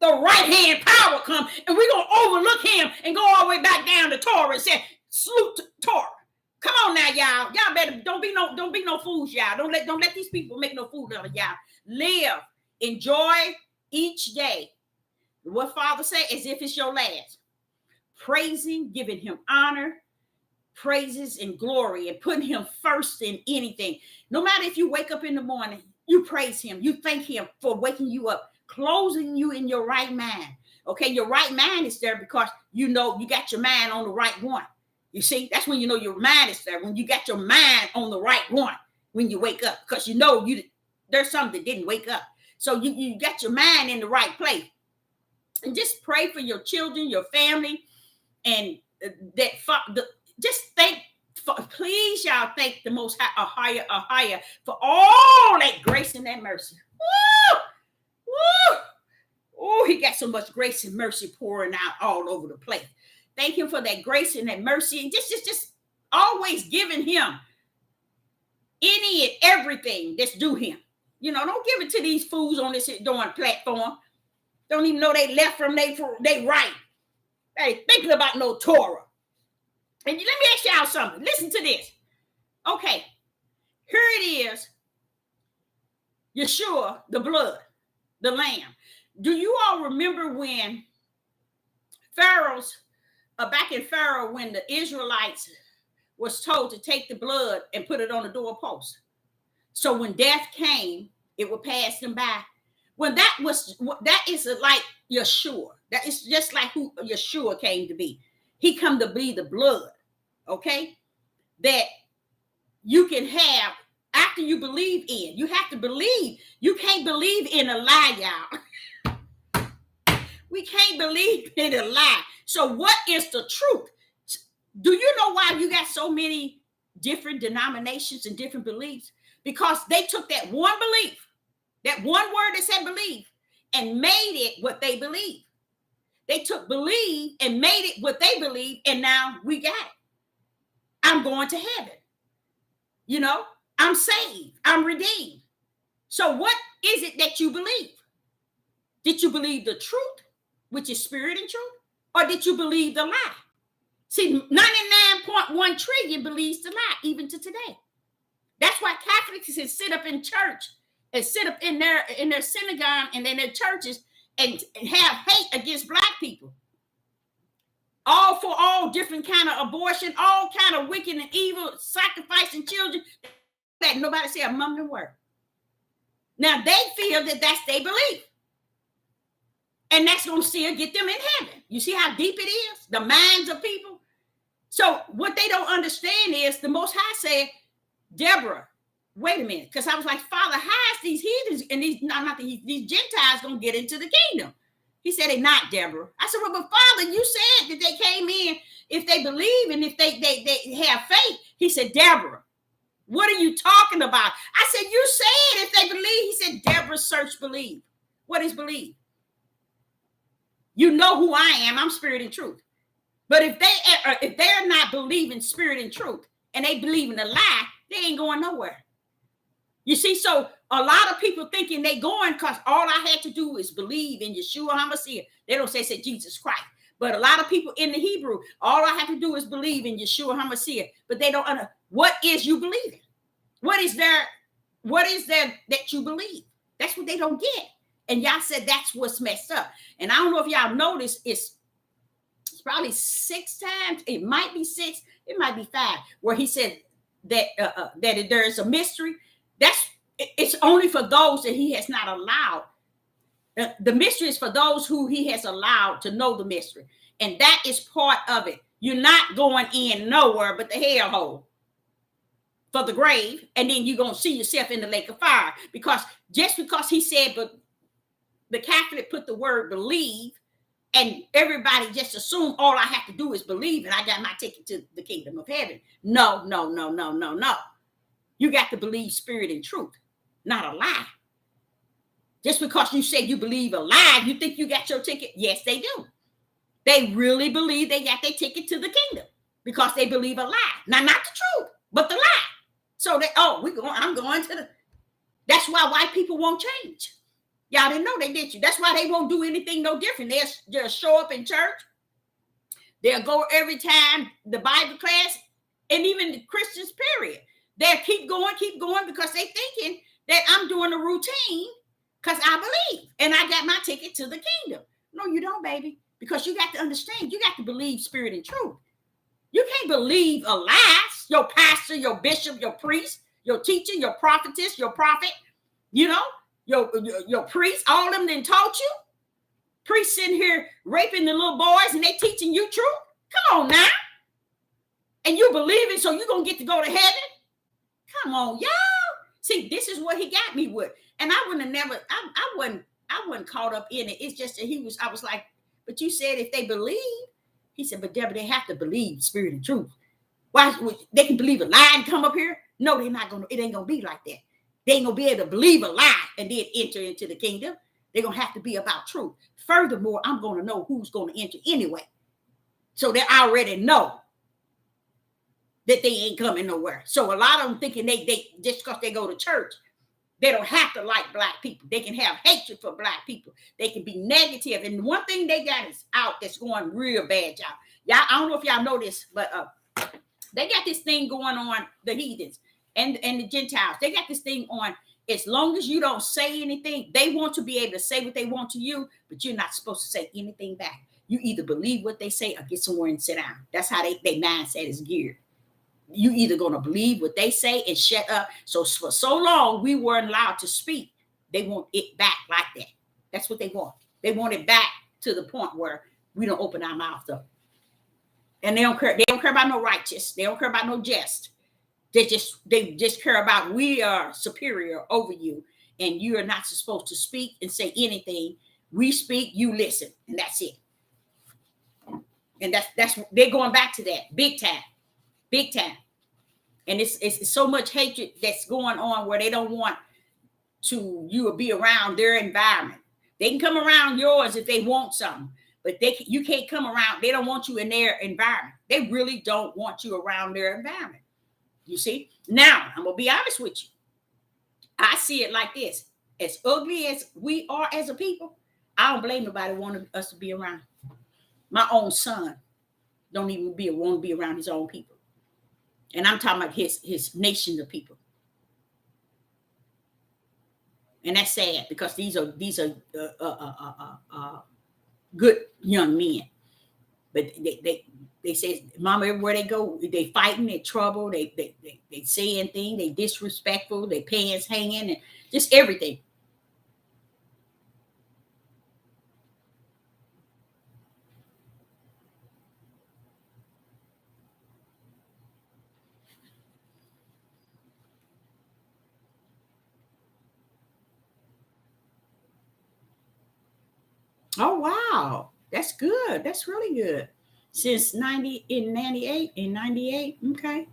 the right hand power come, and we're going to overlook him and go all the way back down to Torah and say, salute Torah. Come on now, y'all. Y'all better don't be no fools, y'all. Don't let these people make no fool out of y'all. Live, enjoy each day. What Father say, as if it's your last. Praising, giving him honor, praises, and glory, and putting him first in anything. No matter if you wake up in the morning, you praise him. You thank him for waking you up, closing you in your right mind. Okay, your right mind is there because you know you got your mind on the right one. You see, that's when you know your mind is there, when you got your mind on the right one when you wake up, because you know there's something that didn't wake up. So you got your mind in the right place. And just pray for your children, your family, and just please, y'all, thank the Most High, a higher for all that grace and that mercy. Woo! Woo! Oh, he got so much grace and mercy pouring out all over the place. Thank him for that grace and that mercy, and just always giving him any and everything that's due him. You know, don't give it to these fools on this darn platform. Don't even know they left from they right. They thinking about no Torah. And let me ask y'all something. Listen to this. Okay, here it is. Yeshua, the blood, the lamb. Do you all remember when back in Pharaoh, when the Israelites was told to take the blood and put it on the doorpost? So when death came, it would pass them by. When that is like Yeshua. That is just like who Yeshua came to be. He come to be the blood, okay? That you can have after you believe in. You have to believe. You can't believe in a lie, y'all. We can't believe in a lie. So what is the truth? Do you know why you got so many different denominations and different beliefs? Because they took that one belief, that one word that said believe, and made it what they believe. They took believe and made it what they believe, and now we got it. I'm going to heaven. You know, I'm saved. I'm redeemed. So what is it that you believe? Did you believe the truth, which is spirit and truth? Or did you believe the lie? See, 99.1 trillion believes the lie, even to today. That's why Catholics sit up in church and sit up in their synagogue and in their churches and have hate against Black people. All for all different kind of abortion, all kind of wicked and evil, sacrificing children. That nobody say a mumbling word. Now they feel that that's their belief. And that's going to still get them in heaven. You see how deep it is? The minds of people. So what they don't understand is the Most High said, Deborah, wait a minute. Because I was like, Father, how is these heathens and these Gentiles going to get into the kingdom? He said, they're not, Deborah. I said, well, but Father, you said that they came in if they believe and if they have faith. He said, Deborah, What are you talking about? I said, you said if they believe. He said, Deborah search believe. What is believe? You know who I am. I'm spirit and truth. But if they're not believing spirit and truth and they believe in a lie, they ain't going nowhere. You see, so a lot of people thinking they going because all I had to do is believe in Yeshua HaMashiach. They don't say Jesus Christ. But a lot of people in the Hebrew, all I have to do is believe in Yeshua HaMashiach. But they don't understand. What is you believing? What is there that you believe? That's what they don't get. And y'all said that's what's messed up. And I don't know if y'all noticed, it's probably 6 times. It might be 6. It might be 5. Where he said that there is a mystery. It's only for those that he has not allowed. The mystery is for those who he has allowed to know the mystery. And that is part of it. You're not going in nowhere but the hellhole for the grave. And then you're going to see yourself in the lake of fire. Because just because he said, but the Catholic put the word believe, and everybody just assume all I have to do is believe and I got my ticket to the kingdom of heaven. No. You got to believe spirit and truth, not a lie. Just because you say you believe a lie, you think you got your ticket? Yes, they do. They really believe they got their ticket to the kingdom because they believe a lie. Now, not the truth, but the lie. So I'm going to the. That's why white people won't change. Y'all didn't know they did you. That's why they won't do anything no different. They'll just show up in church. They'll go every time the Bible class, and even the Christians, period. They'll keep going because they thinking that I'm doing a routine because I believe and I got my ticket to the kingdom. No, you don't, baby, because you got to understand. You got to believe spirit and truth. You can't believe a lie. Your pastor, your bishop, your priest, your teacher, your prophetess, your prophet, your priest, all of them done taught you. Priests sitting here raping the little boys and they teaching you truth. Come on now. And you believe it, so you're going to get to go to heaven? Come on, y'all. See, this is what he got me with. And I wouldn't have never, I wasn't caught up in it. It's just that I was like, but you said if they believe. He said, but Deborah, they have to believe spirit and truth. Why? They can believe a lie and come up here? No, they're not going to, it ain't going to be like that. They ain't going to be able to believe a lie and then enter into the kingdom. They're going to have to be about truth. Furthermore, I'm going to know who's going to enter anyway. So they already know that they ain't coming nowhere. So a lot of them thinking they just because they go to church, they don't have to like black people. They can have hatred for black people. They can be negative. And one thing they got is out that's going real bad, y'all. Y'all, I don't know if y'all know this, but they got this thing going on, the heathens and the Gentiles. They got this thing on. As long as you don't say anything, they want to be able to say what they want to you, but you're not supposed to say anything back. You either believe what they say or get somewhere and sit down. That's how their mindset is geared. You either going to believe what they say and shut up. So for so long, we weren't allowed to speak. They want it back like that. That's what they want. They want it back to the point where we don't open our mouth up. And they don't care. They don't care about no righteous. They don't care about no just. They just care about we are superior over you. And you are not supposed to speak and say anything. We speak, you listen. And that's it. And that's they're going back to that big time. Big time. And it's so much hatred that's going on where they don't want you to be around their environment. They can come around yours if they want something, but you can't come around. They don't want you in their environment. They really don't want you around their environment. You see? Now, I'm going to be honest with you. I see it like this. As ugly as we are as a people, I don't blame nobody wanting us to be around. My own son don't even want to be around his own people. And I'm talking about his nation of people. And that's sad because these are good young men. But they say, Mama, everywhere they go, they fighting, they trouble, they saying things, they disrespectful, they pants hanging, and just everything. Oh, wow. That's good. That's really good. Since 98. Okay.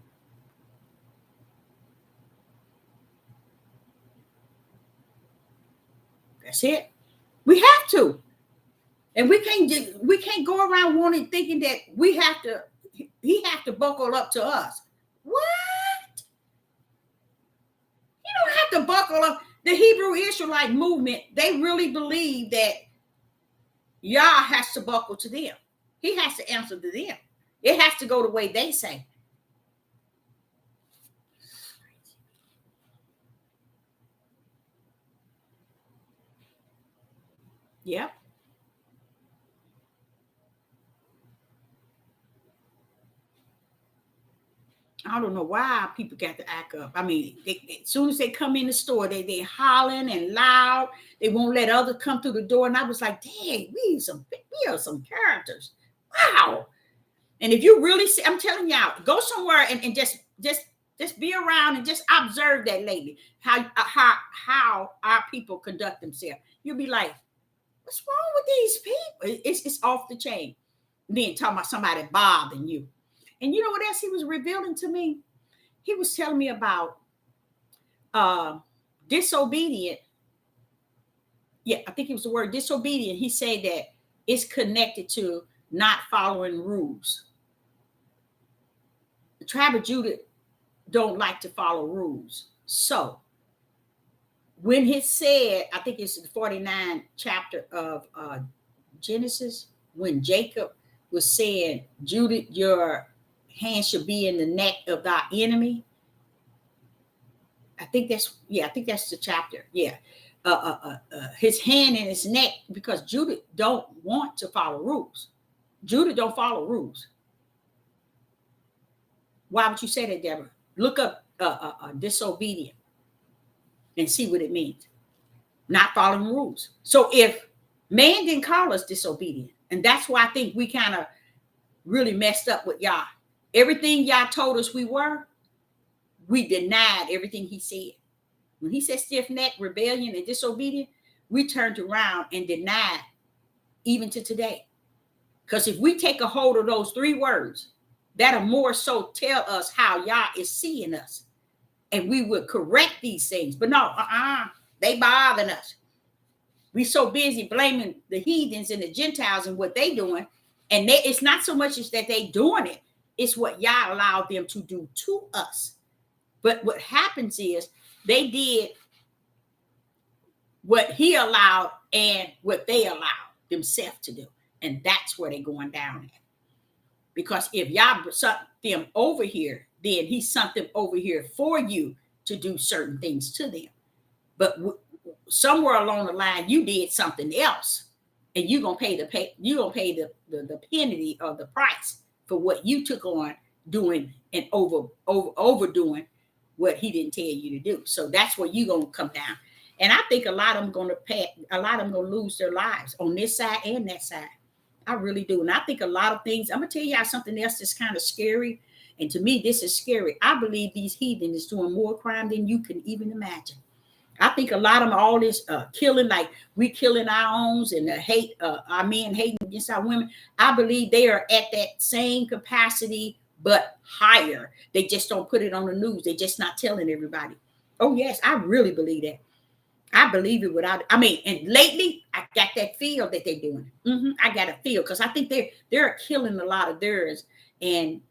That's it. We have to. And we can't go around wanting thinking that he have to buckle up to us. What? You don't have to buckle up. The Hebrew Israelite movement, they really believe that Yah has to buckle to them. He has to answer to them. It has to go the way they say. Yep. I don't know why people got to act up. I mean, as soon as they come in the store, they hollering and loud. They won't let others come through the door. And I was like, dang, we are some characters. Wow. And if you really see, I'm telling y'all, go somewhere and just be around and just observe that lady, how our people conduct themselves. You'll be like, what's wrong with these people? It's off the chain. Then talking about somebody bothering you. And you know what else he was revealing to me? He was telling me about disobedient. Yeah, I think it was the word disobedient. He said that it's connected to not following rules. The tribe of Judah don't like to follow rules. So when he said, I think it's the 49th chapter of Genesis, when Jacob was saying, Judah, your hand should be in the neck of thy enemy. I think that's the chapter. Yeah. His hand in his neck, because Judah don't want to follow rules. Judah don't follow rules. Why would you say that, Deborah? Look up disobedient and see what it means. Not following rules. So if man didn't call us disobedient, and that's why I think we kind of really messed up with Yah. Everything Yah told us we were, we denied everything he said. When he said stiff neck, rebellion, and disobedient, we turned around and denied even to today. Because if we take a hold of those three words, that'll more so tell us how Yah is seeing us. And we would correct these things. But no, they bothering us. We so busy blaming the heathens and the Gentiles and what they doing. And it's not so much as that they doing it. It's what Yah allowed them to do to us. But what happens is they did what he allowed and what they allowed themselves to do. And that's where they're going down at. Because if Yah sent them over here, then he sent them over here for you to do certain things to them. But somewhere along the line, you did something else, and you're gonna pay the penalty of the price for what you took on doing and overdoing what he didn't tell you to do. So that's where you're gonna come down. And I think a lot of them gonna lose their lives on this side and that side. I really do. And I think a lot of things, I'm gonna tell y'all something else that's kind of scary. And to me, this is scary. I believe these heathen is doing more crime than you can even imagine. I think a lot of them, all this killing, like we killing our own and hate, our men hating against our women. I believe they are at that same capacity, but higher. They just don't put it on the news. They just not telling everybody. Oh yes, I really believe that. I believe it and lately I got that feel that they're doing. I got a feel because I think they're killing a lot of theirs, and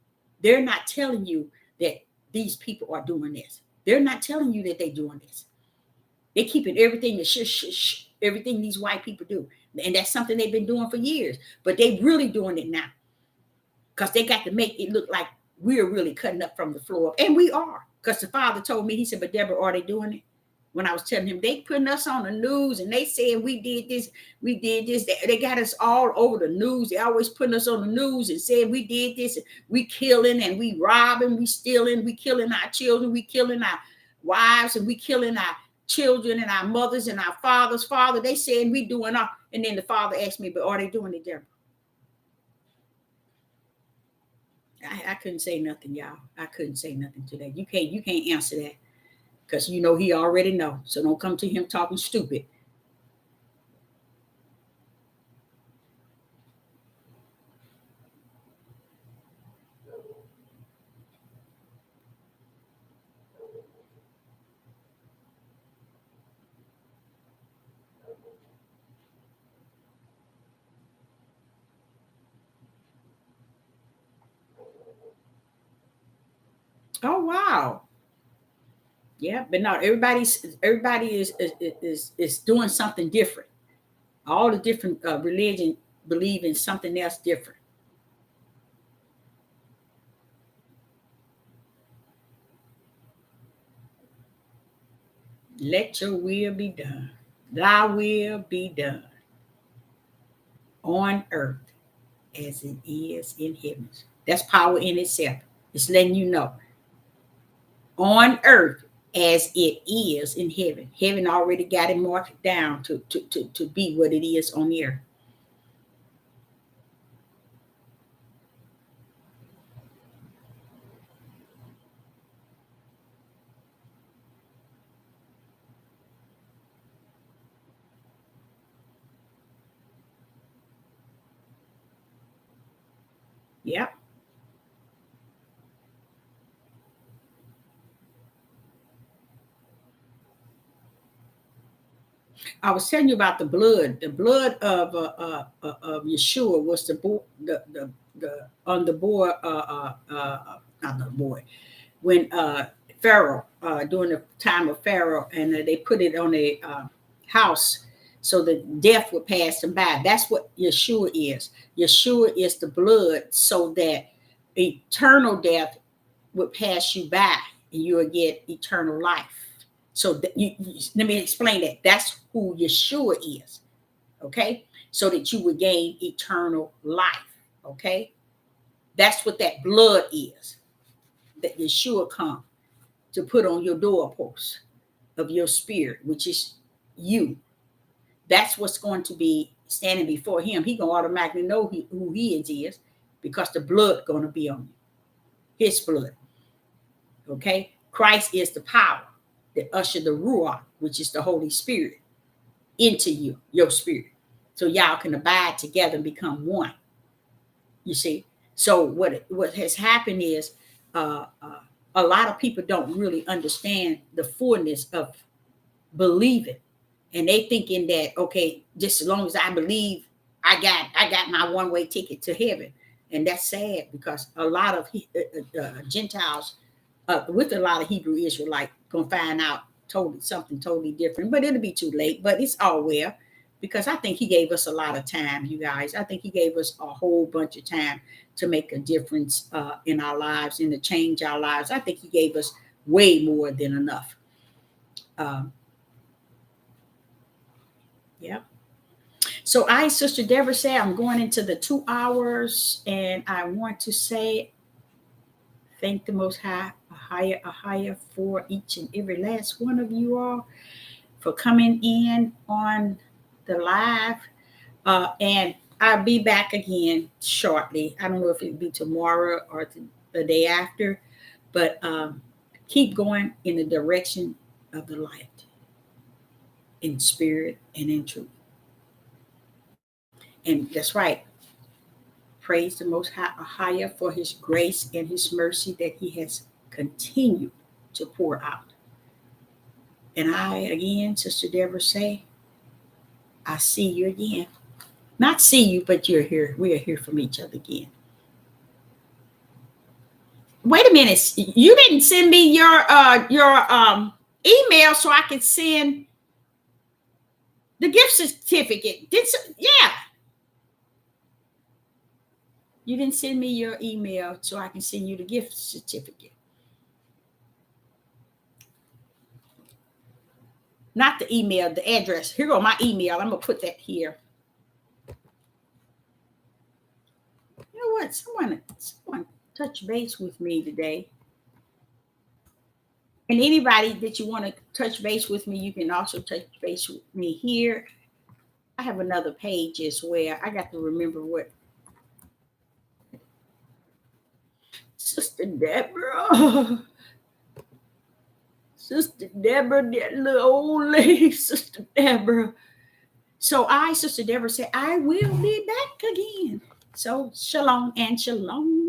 they're not telling you that these people are doing this. They're not telling you that they're doing this. They're keeping everything everything these white people do. And that's something they've been doing for years. But they really doing it now. Because they got to make it look like we're really cutting up from the floor. And we are. Because the father told me, he said, but Deborah, are they doing it? When I was telling him, they putting us on the news and they saying we did this. They got us all over the news. They always putting us on the news and saying we did this. We killing and we robbing, we stealing, we killing our children, we killing our wives, and we killing our children and our mothers and our father's father. They saying we doing all. And then the father asked me, but are they doing it, Deborah? I couldn't say nothing, y'all. I couldn't say nothing to that. You can't answer that. Because you know he already know. So don't come to him talking stupid. Oh wow. Yeah, but no, everybody is doing something different. All the different religion believe in something else different. Let your will be done. Thy will be done on earth as it is in heaven. That's power in itself. It's letting you know on earth as it is in heaven. Heaven already got it marked down to be what it is on the earth. Yep. I was telling you about the blood. The blood of Yeshua was the on the board not the board when Pharaoh during the time of Pharaoh, and they put it on a house so that death would pass them by. That's what Yeshua is. Yeshua is the blood, so that eternal death would pass you by, and you will get eternal life. So let me explain that. That's who Yeshua is. Okay, so that you would gain eternal life. Okay, that's what that blood is. That Yeshua come to put on your doorpost of your spirit, which is you. That's what's going to be standing before him. He gonna automatically know who he is because the blood gonna be on you. His blood. Okay, Christ is the power that usher the Ruach, which is the Holy Spirit, into you, your spirit. So y'all can abide together and become one. You see? So what has happened is a lot of people don't really understand the fullness of believing. And they thinking that, okay, just as long as I believe, I got my one-way ticket to heaven. And that's sad because a lot of Gentiles with a lot of Hebrew Israelite gonna find out totally something totally different, but it'll be too late. But it's all well because I think he gave us a lot of time, you guys. I think he gave us a whole bunch of time to make a difference in our lives and to change our lives. I think he gave us way more than enough. Um, yeah. So I, Sister Deborah, say I'm going into the 2 hours, and I want to say thank the Most High, a higher for each and every last one of you all for coming in on the live. And I'll be back again shortly. I don't know if it'll be tomorrow or the day after, but keep going in the direction of the light, in spirit and in truth. And that's right. Praise the Most Higher for his grace and his mercy that he has continued to pour out. And I, again, Sister Deborah, say, I see you again. Not see you, but you're here. We are here from each other again. Wait a minute. You didn't send me your email so I could send the gift certificate. Yeah. You didn't send me your email so I can send you the gift certificate. Not the email, the address. Here go my email. I'm gonna put that here. You know what? Someone touch base with me today. And anybody that you want to touch base with me, you can also touch base with me here. I have another page as well. I got to remember what Sister Deborah. Sister Deborah, that little old lady, Sister Deborah. So I, Sister Deborah, said, I will be back again. So shalom and shalom.